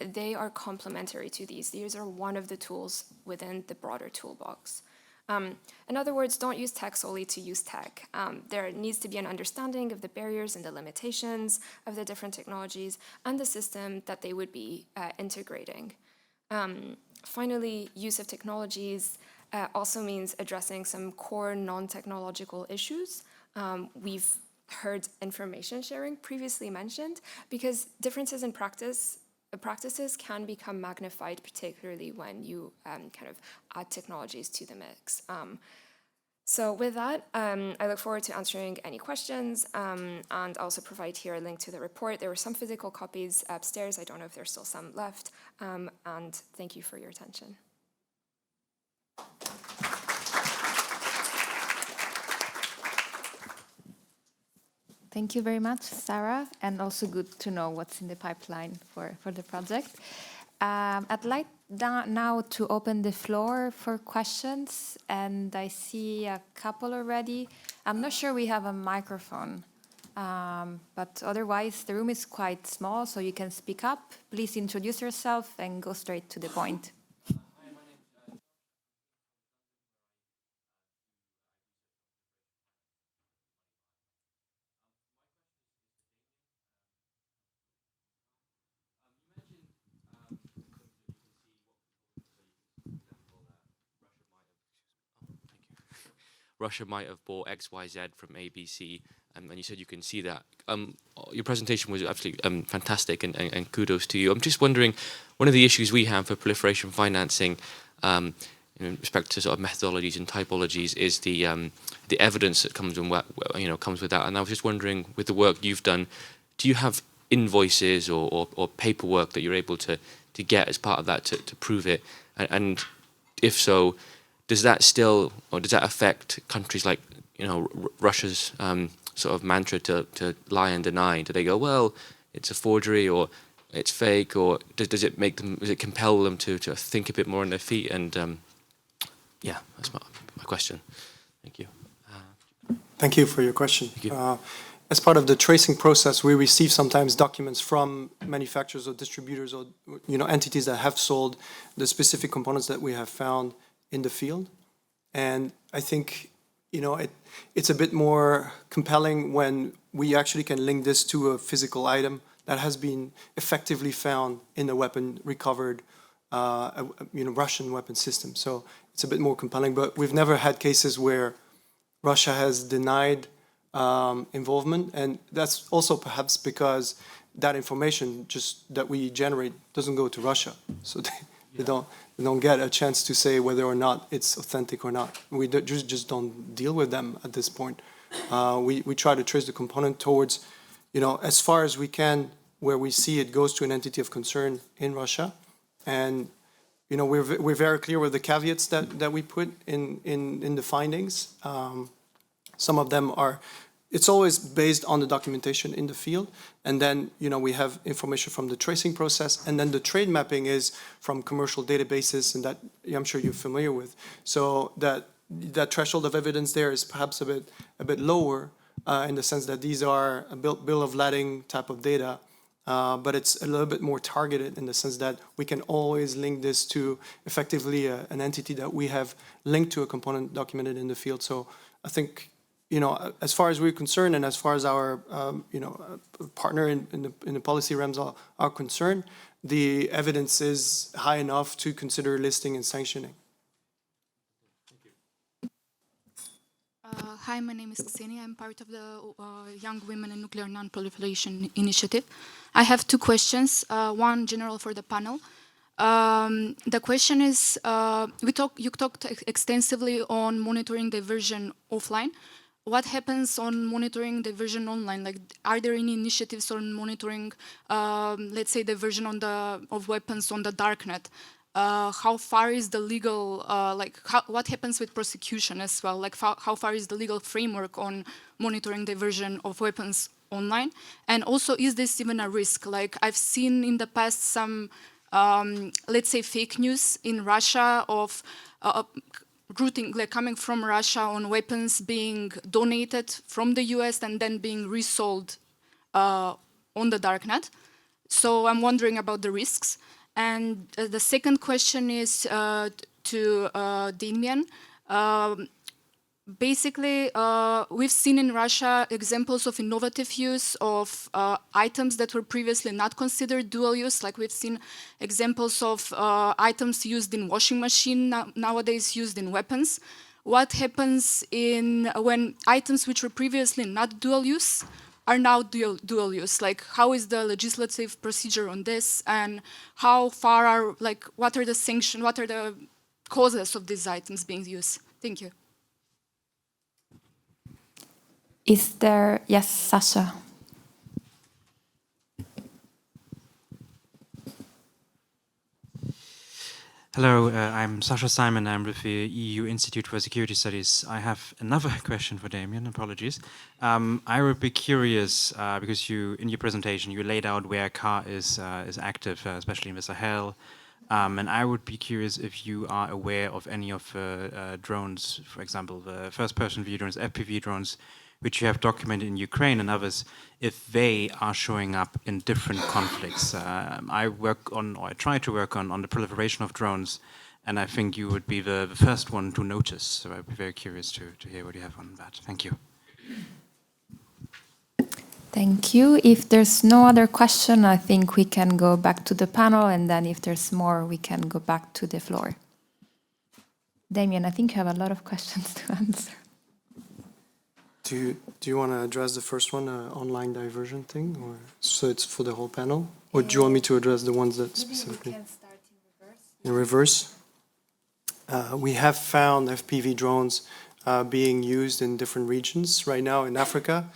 They are complementary to these. These are one of the tools within the broader toolbox. In other words, don't use tech solely to use tech. There needs to be an understanding of the barriers and the limitations of the different technologies and the system that they would be integrating. Finally, use of technologies also means addressing some core non-technological issues. We've heard information sharing previously mentioned, because differences in practices can become magnified, particularly when you kind of add technologies to the mix. So with that, I look forward to answering any questions, and also provide here a link to the report. There were some physical copies upstairs. I don't know if there's still some left, and thank you for your attention. Thank you very much, Sarah, and also good to know what's in the pipeline for the project. I'd like now to open the floor for questions, and I see a couple already. I'm not sure we have a microphone, but otherwise the room is quite small, so you can speak up. Please introduce yourself and go straight to the point. Russia might have bought XYZ from ABC, and you said you can see that. Your presentation was absolutely fantastic, and kudos to you. I'm just wondering, one of the issues we have for proliferation financing in respect to sort of methodologies and typologies is the evidence that comes comes with that. And I was just wondering, with the work you've done, do you have invoices or paperwork that you're able to get as part of that to prove it? And if so, does that still, or does that affect countries like, Russia's sort of mantra to lie and deny? Do they go, well, it's a forgery, or it's fake, or does it compel them to think a bit more on their feet? And yeah, that's my question. Thank you. Thank you for your question. Thank you. As part of the tracing process, we receive sometimes documents from manufacturers or distributors or entities that have sold the specific components that we have found in the field. And I think it's a bit more compelling when we actually can link this to a physical item that has been effectively found in the weapon recovered, Russian weapon system. So it's a bit more compelling, but we've never had cases where Russia has denied involvement, and that's also perhaps because that information that we generate doesn't go to Russia, so they don't get a chance to say whether or not it's authentic or not. We just don't deal with them at this point. We try to trace the component towards, as far as we can, where we see it goes to an entity of concern in Russia, and we're very clear with the caveats that we put in the findings. Some of them are, it's always based on the documentation in the field, and then we have information from the tracing process, and then the trade mapping is from commercial databases, and that I'm sure you're familiar with. So that threshold of evidence there is perhaps a bit lower in the sense that these are a bill of lading type of data, but it's a little bit more targeted in the sense that we can always link this to effectively an entity that we have linked to a component documented in the field. So I think, as far as we're concerned, and as far as our partner in the policy realms are concerned, the evidence is high enough to consider listing and sanctioning. Hi, my name is Ksenia. I'm part of the Young Women in Nuclear Non-Proliferation Initiative. I have two questions, one general for the panel. The question is, you talked extensively on monitoring diversion offline. what happens on monitoring diversion online? Like, are there any initiatives on monitoring, let's say, diversion of weapons on the darknet? How far is the legal, what happens with prosecution as well? Like, how far is the legal framework on monitoring diversion of weapons online? And also, is this even a risk? Like, I've seen in the past some, let's say, fake news in Russia of routing, like coming from Russia on weapons being donated from the US and then being resold on the darknet. So I'm wondering about the risks. And the second question is to Damien. Basically, we've seen in Russia examples of innovative use of items that were previously not considered dual use. Like, we've seen examples of items used in washing machine nowadays used in weapons. What happens when items which were previously not dual use are now dual use? Like, how is the legislative procedure on this, and how far are, like, what are the sanctions, what are the causes of these items being used? Thank you. Is there, yes, Sasha. Hello, I'm Sasha Simon. I'm with the EU Institute for Security Studies. I have another question for Damien. Apologies. I would be curious because in your presentation, you laid out where CAR is active, especially in the Sahel. And I would be curious if you are aware of any of the drones, for example, the first-person view drones, FPV drones, which you have documented in Ukraine and others, if they are showing up in different conflicts. I try to work on the proliferation of drones, and I think you would be the first one to notice. So I'd be very curious to hear what you have on that. Thank you. Thank you. If there's no other question, I think we can go back to the panel, and then if there's more, we can go back to the floor. Damien, I think you have a lot of questions to answer. Do you want to address the first one, online diversion thing, or so it's for the whole panel, or do you want me to address the ones that specifically? Maybe we can start in reverse. We have found FPV drones being used in different regions right now in Africa.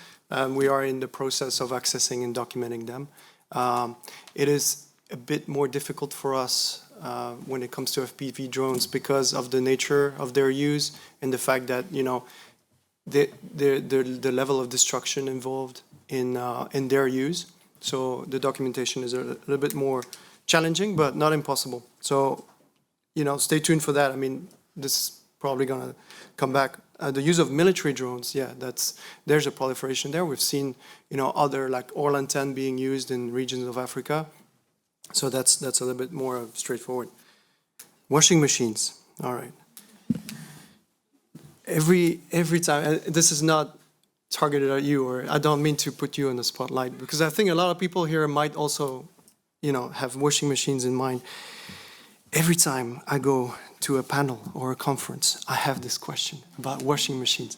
We are in the process of accessing and documenting them. It is a bit more difficult for us when it comes to FPV drones because of the nature of their use and the fact that, you know, the level of destruction involved in their use. So the documentation is a little bit more challenging, but not impossible. So, you know, stay tuned for that. I mean, this is probably going to come back. The use of military drones, yeah, there's a proliferation there. We've seen, you know, other like Orlan 10 being used in regions of Africa. So that's a little bit more straightforward. Washing machines, all right. Every time, this is not targeted at you, or I don't mean to put you in the spotlight, because I think a lot of people here might also, you know, have washing machines in mind. Every time I go to a panel or a conference, I have this question about washing machines.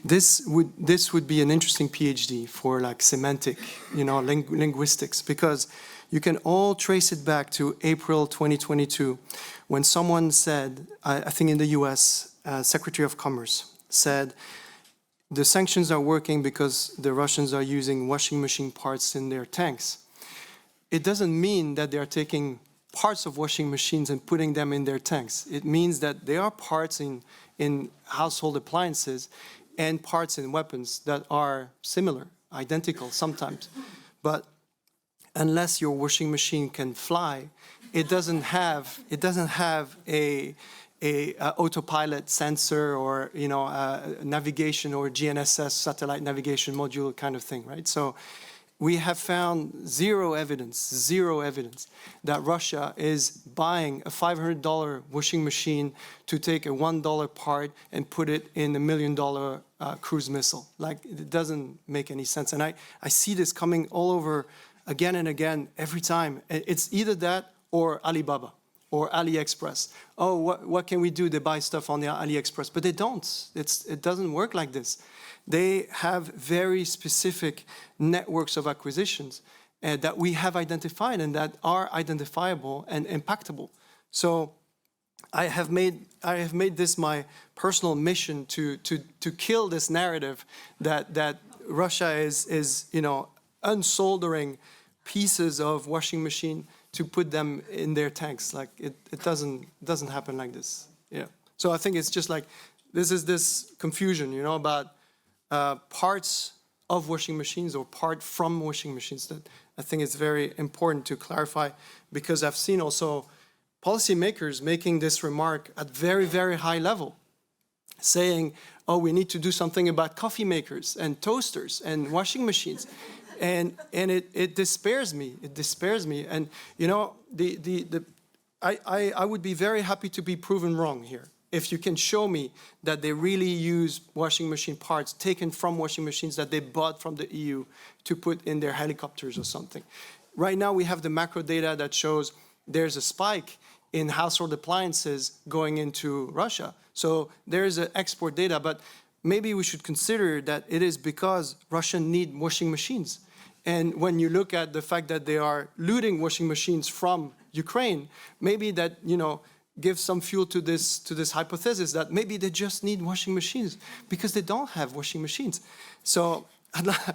This would be an interesting PhD for like semantic, you know, linguistics, because you can all trace it back to April 2022, when someone said, I think in the US, Secretary of Commerce said, the sanctions are working because the Russians are using washing machine parts in their tanks. It doesn't mean that they are taking parts of washing machines and putting them in their tanks. It means that there are parts in household appliances and parts in weapons that are similar, identical sometimes. But unless your washing machine can fly, it doesn't have a autopilot sensor or, you know, navigation or GNSS satellite navigation module kind of thing, right? So we have found zero evidence that Russia is buying a $500 washing machine to take a $1 part and put it in $1 million cruise missile. Like, it doesn't make any sense. And I see this coming all over again and again every time. It's either that or Alibaba or AliExpress. Oh, what can we do? They buy stuff on the AliExpress, but they don't. It doesn't work like this. They have very specific networks of acquisitions that we have identified and that are identifiable and impactable. So I have made this my personal mission to kill this narrative that Russia is unsoldering pieces of washing machine to put them in their tanks. Like it doesn't happen like this. Yeah. So I think it's just like this confusion, about parts of washing machines or part from washing machines that I think it's very important to clarify, because I've seen also policymakers making this remark at very, very high level, saying, oh, we need to do something about coffee makers and toasters and washing machines. And it despairs me. It despairs me. And, I would be very happy to be proven wrong here. If you can show me that they really use washing machine parts taken from washing machines that they bought from the EU to put in their helicopters or something. Right now we have the macro data that shows there's a spike in household appliances going into Russia. So there's an export data, but maybe we should consider that it is because Russia need washing machines. And when you look at the fact that they are looting washing machines from Ukraine, maybe that, give some fuel to this hypothesis that maybe they just need washing machines because they don't have washing machines. So I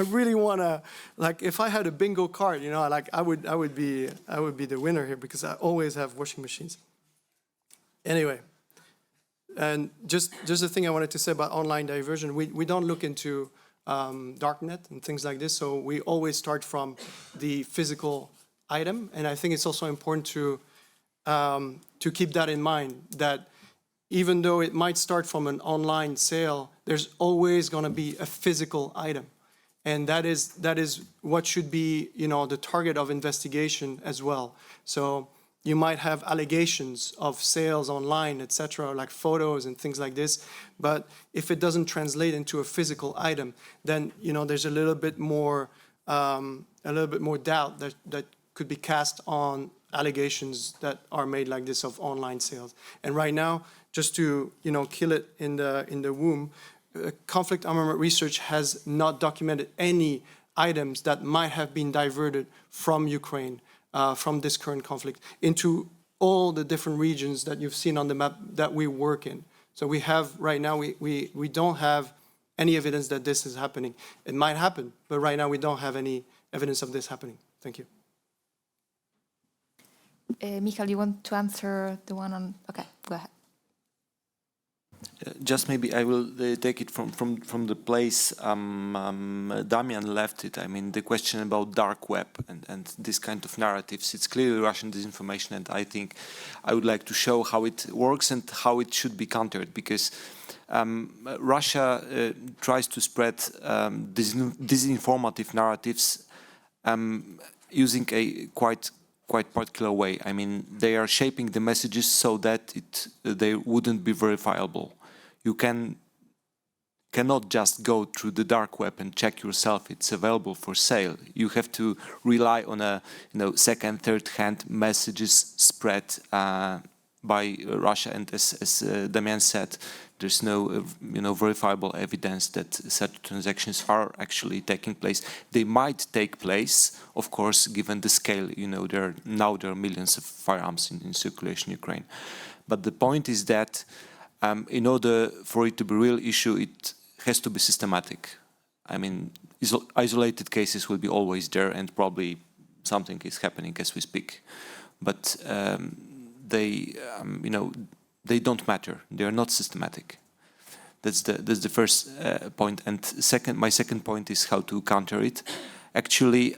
really want to, like, if I had a bingo card, I would be the winner here because I always have washing machines. Anyway, and just the thing I wanted to say about online diversion, we don't look into darknet and things like this. So we always start from the physical item, and I think it's also important to keep that in mind, that even though it might start from an online sale, there's always going to be a physical item. And that is what should be, the target of investigation as well. So you might have allegations of sales online, etc., like photos and things like this. But if it doesn't translate into a physical item, then, there's a little bit more doubt that could be cast on allegations that are made like this of online sales. And right now, just to kill it in the womb, conflict armament research has not documented any items that might have been diverted from Ukraine, from this current conflict, into all the different regions that you've seen on the map that we work in. So we have right now, we don't have any evidence that this is happening. It might happen, but right now we don't have any evidence of this happening. Thank you. Michael, you want to answer the one on... Okay, go ahead. Just maybe I will take it from the place Damian left it. I mean, the question about dark web and this kind of narratives, it's clearly Russian disinformation, and I think I would like to show how it works and how it should be countered, because Russia tries to spread disinformative narratives using a quite particular way. I mean, they are shaping the messages so that they wouldn't be verifiable. You cannot just go through the dark web and check yourself it's available for sale. You have to rely on a second, third-hand messages spread by Russia, and as Damian said, there's no verifiable evidence that such transactions are actually taking place. They might take place, of course, given the scale. There are millions of firearms in circulation in Ukraine. But the point is that in order for it to be a real issue, it has to be systematic. I mean, isolated cases will be always there, and probably something is happening as we speak. But they don't matter. They are not systematic. That's the first point. And my second point is how to counter it. Actually,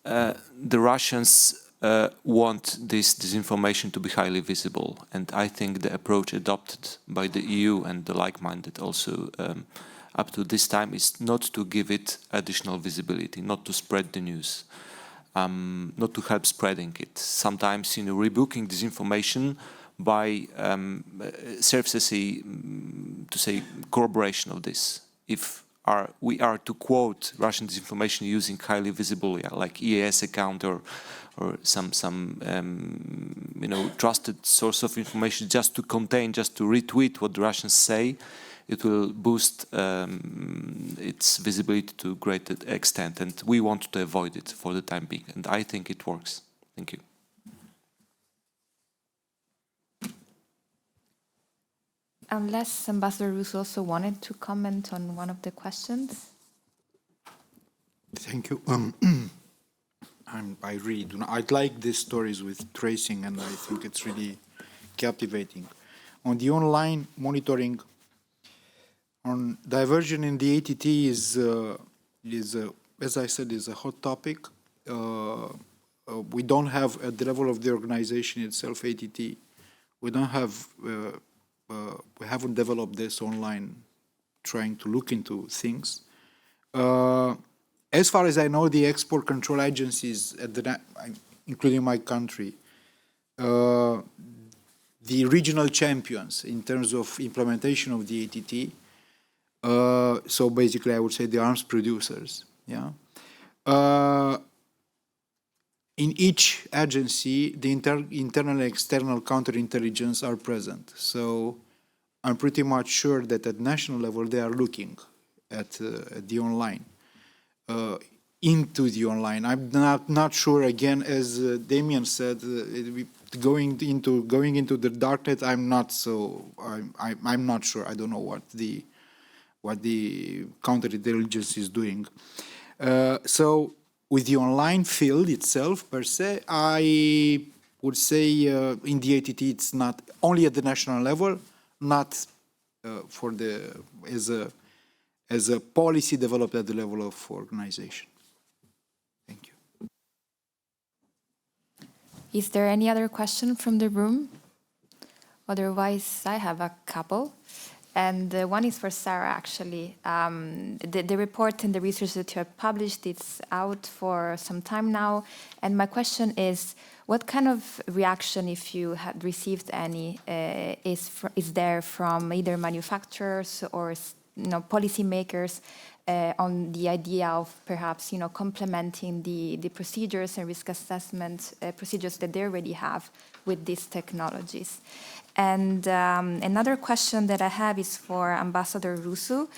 the Russians want this disinformation to be highly visible, and I think the approach adopted by the EU and the like-minded also up to this time is not to give it additional visibility, not to spread the news. Not to help spreading it. Sometimes, rebooking disinformation by serves as a corroboration of this. If we are to quote Russian disinformation using highly visible, like EAS account or some trusted source of information, just to retweet what the Russians say, it will boost its visibility to a great extent, and we want to avoid it for the time being, and I think it works. Thank you. Unless Ambassador Russo also wanted to comment on one of the questions. Thank you. I really do not. I'd like these stories with tracing, and I think it's really captivating. On the online monitoring, on diversion in the ATT is as I said, is a hot topic. We don't have, at the level of the organization itself, ATT, we don't have, we haven't developed this online trying to look into things. As far as I know, the export control agencies, including my country, the regional champions in terms of implementation of the ATT, so basically I would say the arms producers, yeah. In each agency, the internal and external counterintelligence are present. So I'm pretty much sure that at national level, they are looking at the online, into the online. I'm not sure, again, as Damien said, going into the darknet, I'm not sure. I don't know what the counterintelligence is doing. So with the online field itself, per se, I would say in the ATT, it's not only at the national level, not for the as a policy developed at the level of organization. Thank you. Is there any other question from the room? Otherwise, I have a couple. And one is for Sarah, actually. The report and the research that you have published, it's out for some time now. And my question is, what kind of reaction, if you had received any, is there from either manufacturers or policymakers on the idea of perhaps complementing the procedures and risk assessment procedures that they already have with these technologies? And another question that I have is for Ambassador Russo.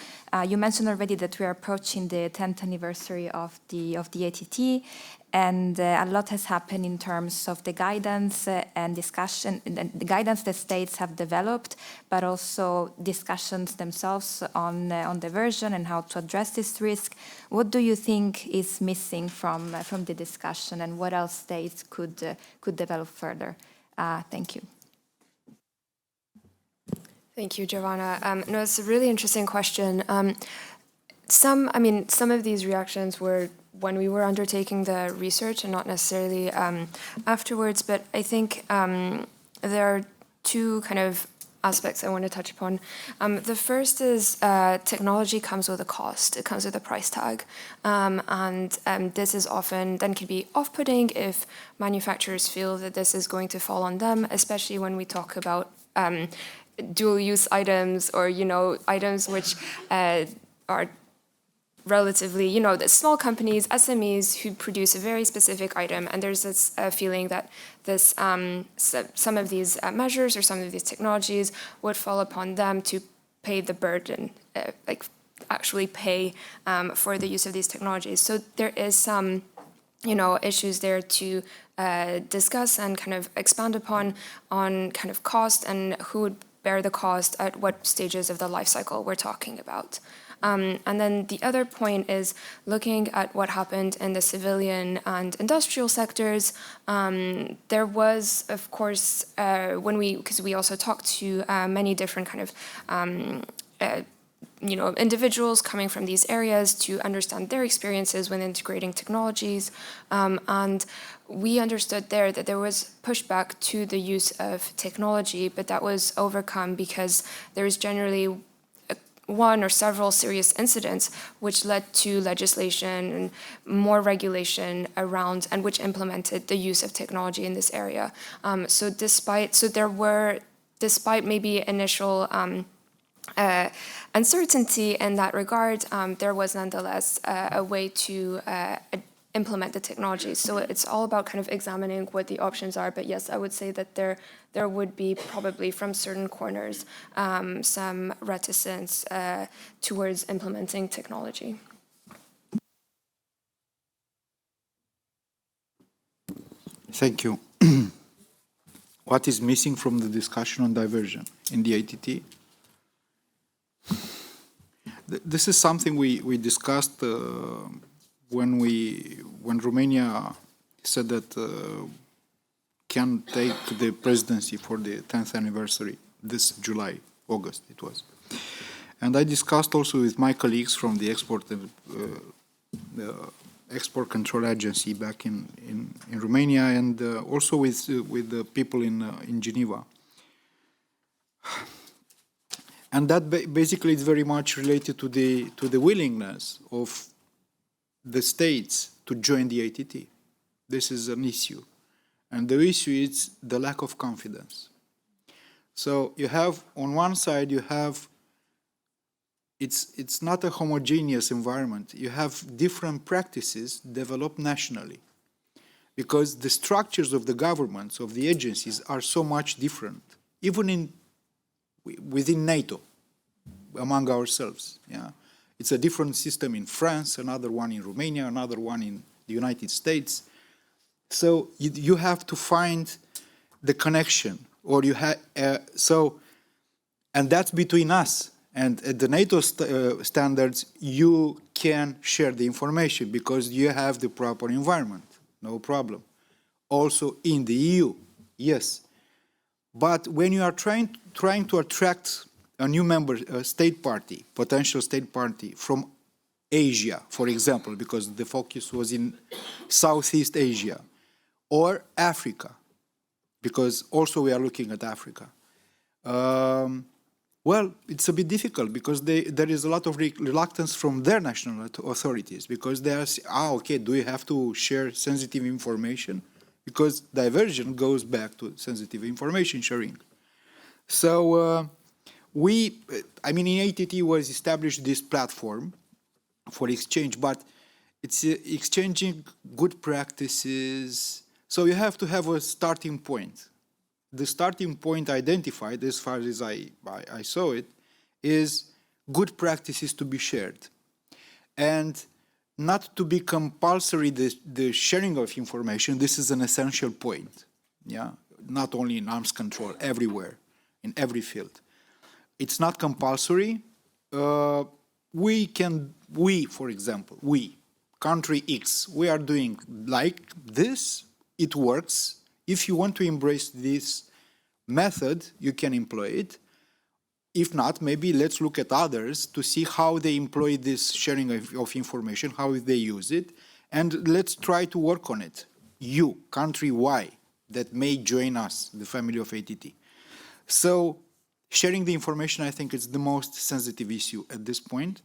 You mentioned already that we are approaching the 10th anniversary of the ATT, and a lot has happened in terms of the guidance and discussion, the guidance that states have developed, but also discussions themselves on diversion and how to address this risk. What do you think is missing from the discussion, and what else states could develop further? Thank you. Thank you, Giovanna. No, it's a really interesting question. Some of these reactions were when we were undertaking the research and not necessarily afterwards, but I think there are two kind of aspects I want to touch upon. The first is technology comes with a cost. It comes with a price tag. And this is often then can be off-putting if manufacturers feel that this is going to fall on them, especially when we talk about dual-use items or, items which are relatively, the small companies, SMEs who produce a very specific item, and there's this feeling that this some of these measures or some of these technologies would fall upon them to pay the burden, actually pay for the use of these technologies. So there is some, issues there to discuss and kind of expand upon on kind of cost and who would bear the cost at what stages of the life cycle we're talking about. And then the other point is looking at what happened in the civilian and industrial sectors. There was, of course, because we also talked to many different kind of individuals coming from these areas to understand their experiences when integrating technologies. And we understood there that there was pushback to the use of technology, but that was overcome because there is generally one or several serious incidents which led to legislation and more regulation around and which implemented the use of technology in this area. So despite maybe initial uncertainty in that regard, there was nonetheless a way to implement the technology. So it's all about kind of examining what the options are. But yes, I would say that there would be probably from certain corners some reticence towards implementing technology. Thank you. What is missing from the discussion on diversion in the ATT? This is something we discussed when Romania said that can take the presidency for the 10th anniversary this July, August it was. And I discussed also with my colleagues from the Export Control Agency back in Romania, and also with the people in Geneva. And that basically is very much related to the willingness of the states to join the ATT. This is an issue. And the issue is the lack of confidence. So you have, on one side, you have, it's not a homogeneous environment. You have different practices developed nationally, because the structures of the governments, of the agencies, are so much different, even within NATO, among ourselves. Yeah, it's a different system in France, another one in Romania, another one in the United States. So you have to find the connection, or you have and that's between us. And at the NATO standards, you can share the information because you have the proper environment, no problem. Also in the EU, yes. But when you are trying to attract a new state party, potential state party from Asia, for example, because the focus was in Southeast Asia, or Africa, because also we are looking at Africa. Well, it's a bit difficult because there is a lot of reluctance from their national authorities, because they are, okay, do we have to share sensitive information? Because diversion goes back to sensitive information sharing. So I mean, in ATT was established this platform for exchange, but it's exchanging good practices. So you have to have a starting point. The starting point identified, as far as I saw it, is good practices to be shared. And not to be compulsory the sharing of information. This is an essential point. Yeah, not only in arms control, everywhere, in every field. It's not compulsory. We, for example, country X, we are doing like this. It works. If you want to embrace this method, you can employ it. If not, maybe let's look at others to see how they employ this sharing of information, how they use it, and let's try to work on it. You, country Y, that may join us, the family of ATT. So sharing the information, I think, is the most sensitive issue at this point.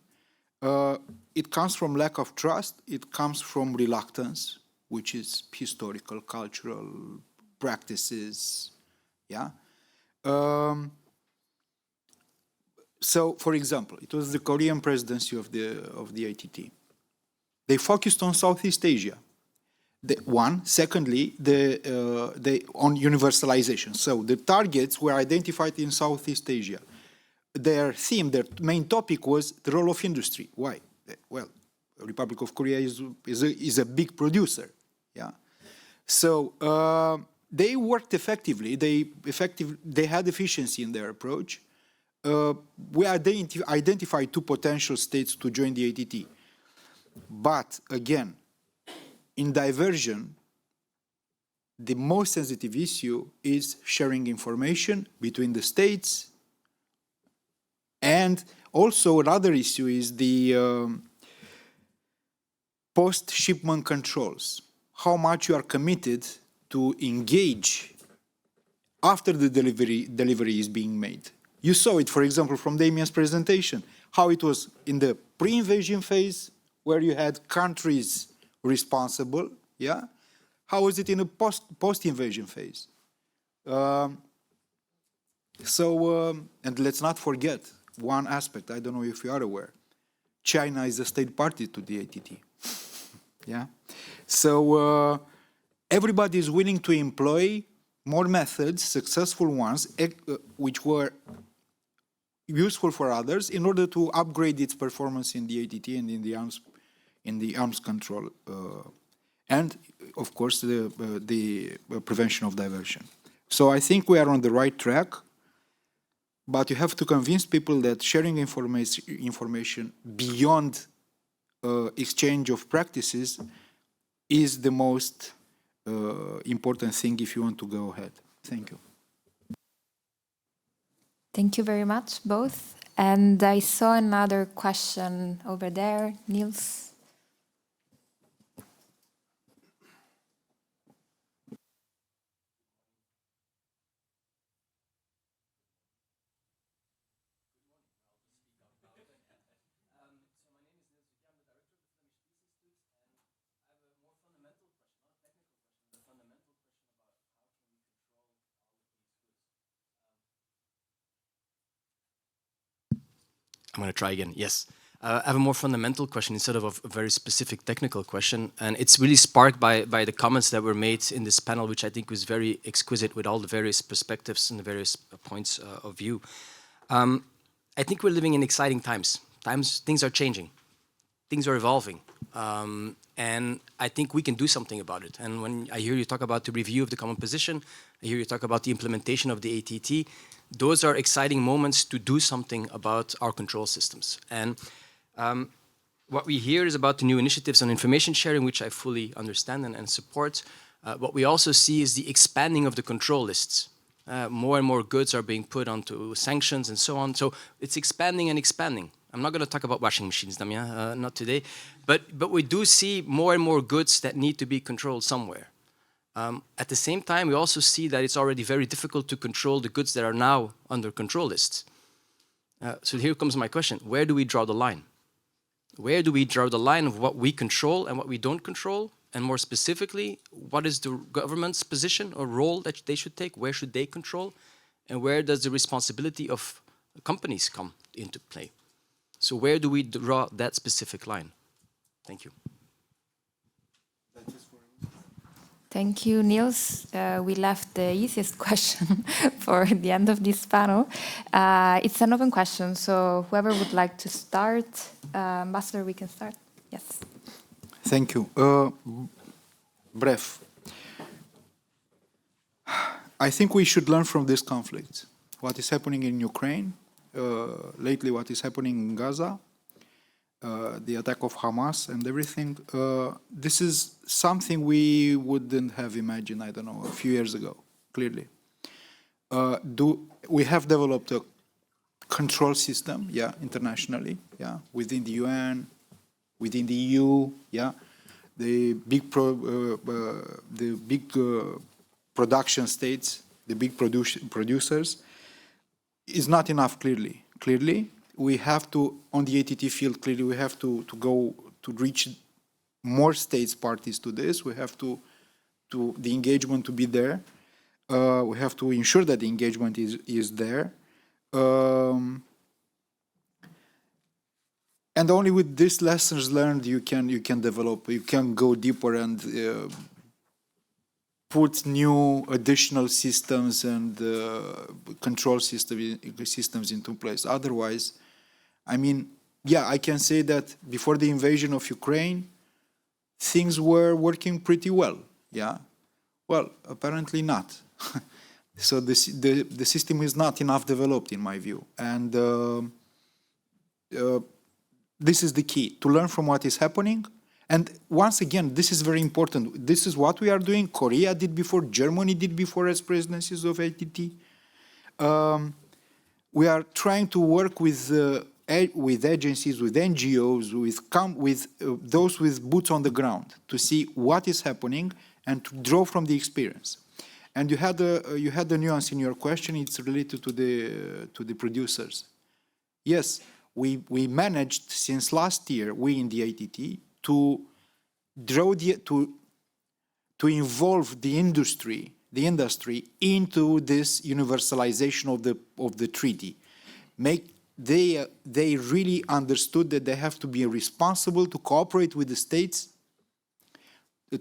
It comes from lack of trust. It comes from reluctance, which is historical, cultural practices, yeah. So, for example, it was the Korean presidency of the ATT. They focused on Southeast Asia. Secondly, on universalization. So the targets were identified in Southeast Asia. Their theme, their main topic was the role of industry. Why? Well, the Republic of Korea is a big producer. Yeah. So they worked effectively. They had efficiency in their approach. We identified two potential states to join the ATT. But again, in diversion, the most sensitive issue is sharing information between the states. And also another issue is the post-shipment controls. How much you are committed to engage after the delivery is being made. You saw it, for example, from Damian's presentation, how it was in the pre-invasion phase, where you had countries responsible, yeah? How was it in a post-invasion phase? And let's not forget one aspect, I don't know if you are aware, China is a state party to the ATT, yeah? So everybody is willing to employ more methods, successful ones, which were useful for others in order to upgrade its performance in the ATT and in the arms control, and of course the prevention of diversion. So I think we are on the right track. But you have to convince people that sharing information beyond exchange of practices is the most important thing if you want to go ahead. Thank you. Thank you very much, both. And I saw another question over there, Niels. I'm going to try again. Yes. I have a more fundamental question instead of a very specific technical question. And it's really sparked by the comments that were made in this panel, which I think was very exquisite with all the various perspectives and the various points of view. I think we're living in exciting times. Things are changing. Things are evolving. And I think we can do something about it. And when I hear you talk about the review of the common position, I hear you talk about the implementation of the ATT, those are exciting moments to do something about our control systems. And what we hear is about the new initiatives on information sharing, which I fully understand and support. What we also see is the expanding of the control lists. More and more goods are being put onto sanctions and so on. So it's expanding and expanding. I'm not going to talk about washing machines, Damien, not today. But we do see more and more goods that need to be controlled somewhere. At the same time, we also see that it's already very difficult to control the goods that are now under control lists. So here comes my question. Where do we draw the line? Where do we draw the line of what we control and what we don't control? And more specifically, what is the government's position or role that they should take? Where should they control? And where does the responsibility of companies come into play? So where do we draw that specific line? Thank you. Thank you, Niels. We left the easiest question for the end of this panel. It's an open question, so whoever would like to start, Ambassador, we can start. Yes. Thank you. Bref. I think we should learn from this conflict. What is happening in Ukraine, lately what is happening in Gaza, the attack of Hamas and everything, this is something we wouldn't have imagined, I don't know, a few years ago, clearly. We have developed a control system, yeah, internationally, yeah, within the UN, within the EU, yeah, the big production states, the big producers, is not enough, clearly. Clearly, we have to, on the ATT field, clearly we have to go to reach more states parties to this. We have to the engagement to be there. We have to ensure that the engagement is there. And only with these lessons learned you can develop, you can go deeper and put new additional systems and control systems into place. Otherwise, I mean, yeah, I can say that before the invasion of Ukraine, things were working pretty well, yeah? Well, apparently not. So the system is not enough developed, in my view. And this is the key, to learn from what is happening. And once again, this is very important. This is what we are doing. Korea did before, Germany did before as presidencies of ATT. We are trying to work with agencies, with NGOs, with those with boots on the ground to see what is happening and to draw from the experience. And you had a nuance in your question. It's related to the producers. Yes, we managed since last year, we in the ATT, to involve the industry into this universalization of the treaty. They really understood that they have to be responsible to cooperate with the states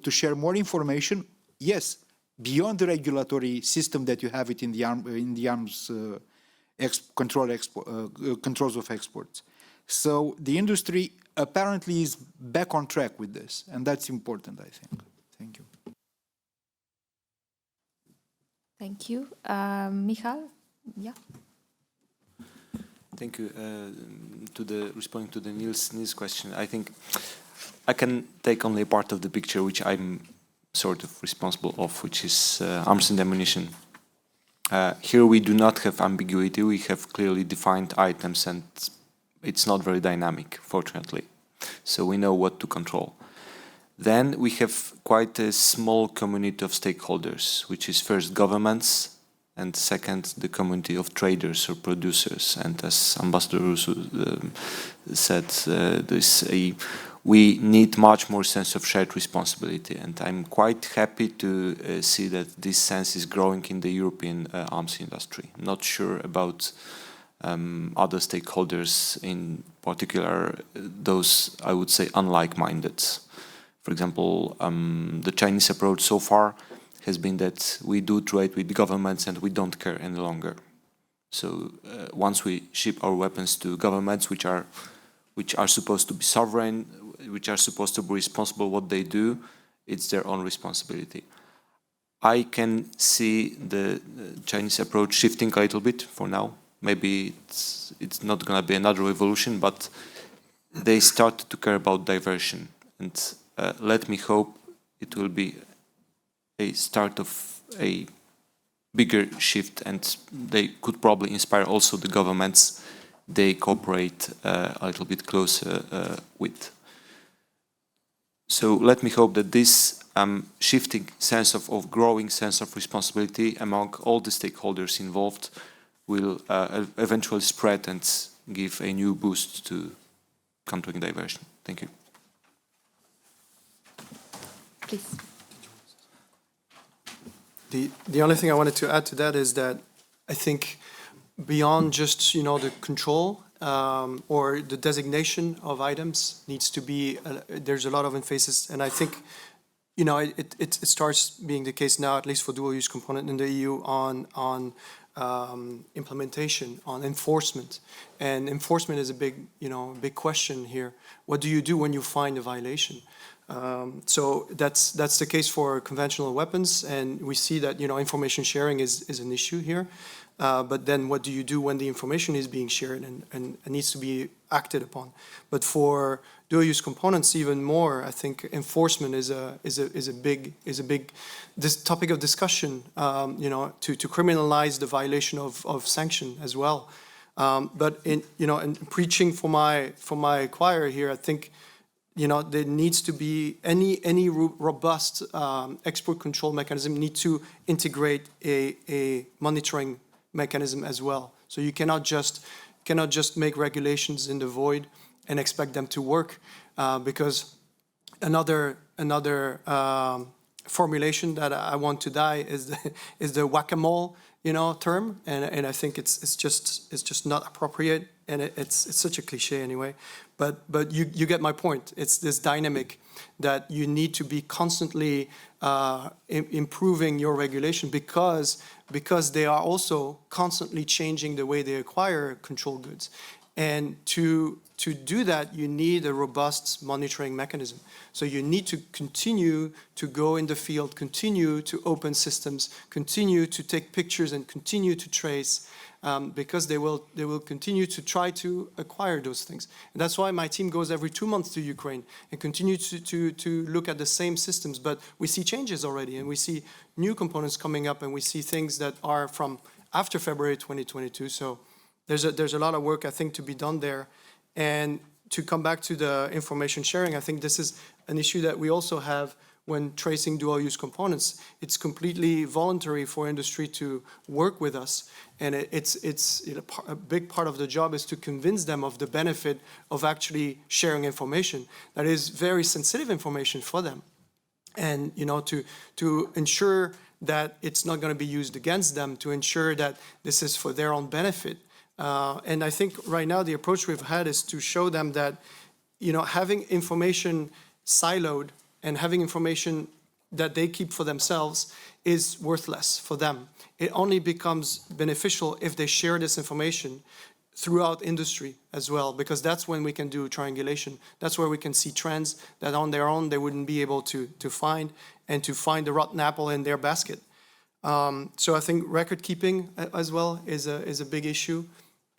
to share more information. Yes, beyond the regulatory system that you have it in the arms controls of exports. So the industry apparently is back on track with this, and that's important, I think. Thank you. Thank you. Michal? Yeah. Thank you. Responding to the Niels question, I think I can take only a part of the picture which I'm sort of responsible of, which is arms and ammunition. Here we do not have ambiguity. We have clearly defined items, and it's not very dynamic, fortunately. So we know what to control. Then we have quite a small community of stakeholders, which is first governments, and second, the community of traders or producers. And as Ambassador Russo said, we need much more sense of shared responsibility. And I'm quite happy to see that this sense is growing in the European arms industry. Not sure about other stakeholders, in particular those, I would say, unlike-minded. For example, the Chinese approach so far has been that we do trade with governments and we don't care any longer. So once we ship our weapons to governments which are supposed to be sovereign, which are supposed to be responsible what they do, it's their own responsibility. I can see the Chinese approach shifting a little bit for now. Maybe it's not going to be another revolution, but they started to care about diversion. And let me hope it will be a start of a bigger shift, and they could probably inspire also the governments they cooperate a little bit closer with. So let me hope that this shifting sense of growing sense of responsibility among all the stakeholders involved will eventually spread and give a new boost to countering diversion. Thank you. Please. The only thing I wanted to add to that is that I think beyond just the control or the designation of items needs to be there's a lot of emphasis, and I think it starts being the case now, at least for dual-use component in the EU, on implementation, on enforcement, and enforcement is a big question here. What do you do when you find a violation? So that's the case for conventional weapons, and we see that information sharing is an issue here. But then what do you do when the information is being shared and needs to be acted upon? But for dual-use components, even more, I think enforcement is a big this topic of discussion. To criminalize the violation of sanction as well. But in preaching for my choir here, I think there needs to be any robust export control mechanism need to integrate a monitoring mechanism as well. So you cannot just make regulations in the void and expect them to work, because another formulation that I want to die is the whack-a-mole term, and I think it's just not appropriate, and it's such a cliche anyway. But you get my point. It's this dynamic that you need to be constantly improving your regulation because they are also constantly changing the way they acquire controlled goods. And to do that, you need a robust monitoring mechanism. So you need to continue to go in the field, continue to open systems, continue to take pictures and continue to trace, because they will continue to try to acquire those things. And that's why my team goes every 2 months to Ukraine and continue to look at the same systems. But we see changes already, and we see new components coming up, and we see things that are from after February 2022. So there's a lot of work, I think, to be done there. And to come back to the information sharing, I think this is an issue that we also have when tracing dual-use components. It's completely voluntary for industry to work with us, and it's a big part of the job is to convince them of the benefit of actually sharing information that is very sensitive information for them, and to ensure that it's not going to be used against them, to ensure that this is for their own benefit. And I think right now the approach we've had is to show them that having information siloed and having information that they keep for themselves is worthless for them. It only becomes beneficial if they share this information throughout industry as well, because that's when we can do triangulation. That's where we can see trends that on their own they wouldn't be able to find, and to find the rotten apple in their basket. So I think record keeping as well is a big issue.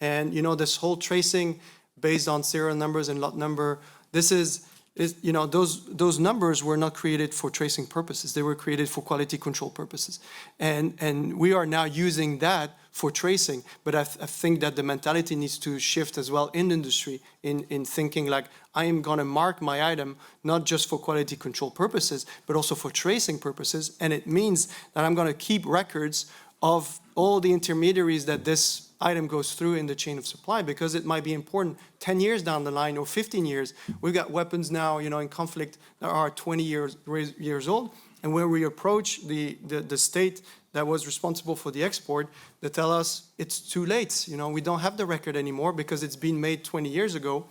And this whole tracing based on serial numbers and lot number, this is those numbers were not created for tracing purposes. They were created for quality control purposes. And we are now using that for tracing. But I think that the mentality needs to shift as well in industry in thinking like, I am going to mark my item not just for quality control purposes, but also for tracing purposes. And it means that I'm going to keep records of all the intermediaries that this item goes through in the chain of supply, because it might be important 10 years down the line or 15 years. We've got weapons now, in conflict that are 20 years old. And when we approach the state that was responsible for the export, they tell us it's too late. We don't have the record anymore because it's been made 20 years ago.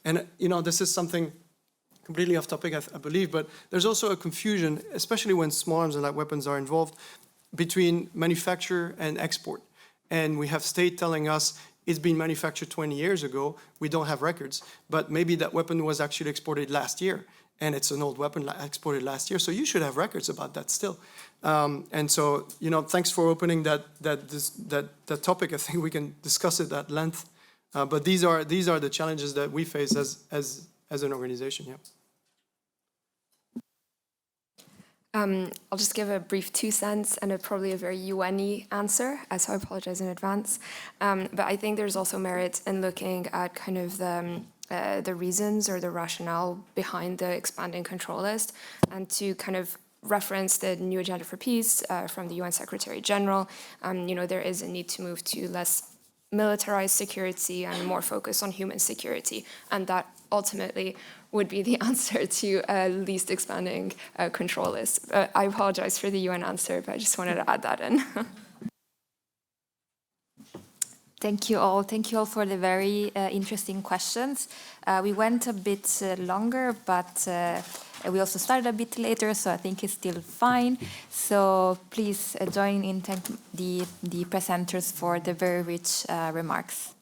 And, this is something completely off topic, I believe, but there's also a confusion, especially when small arms and light weapons are involved, between manufacture and export. And we have state telling us it's been manufactured 20 years ago, we don't have records, but maybe that weapon was actually exported last year, and it's an old weapon exported last year, so you should have records about that still. And so, thanks for opening that topic. I think we can discuss it at length, but these are the challenges that we face as an organization. Yeah. I'll just give a brief 2 cents and probably a very UN-y answer, so I apologize in advance. But I think there's also merit in looking at kind of the reasons or the rationale behind the expanding control list, and to kind of reference the new agenda for peace from the UN Secretary General. There is a need to move to less militarized security and more focus on human security, and that ultimately would be the answer to least expanding control list. I apologize for the UN answer, but I just wanted to add that in. Thank you all. Thank you all for the very interesting questions. We went a bit longer, but we also started a bit later, so I think it's still fine. So please join in thank the presenters for the very rich remarks.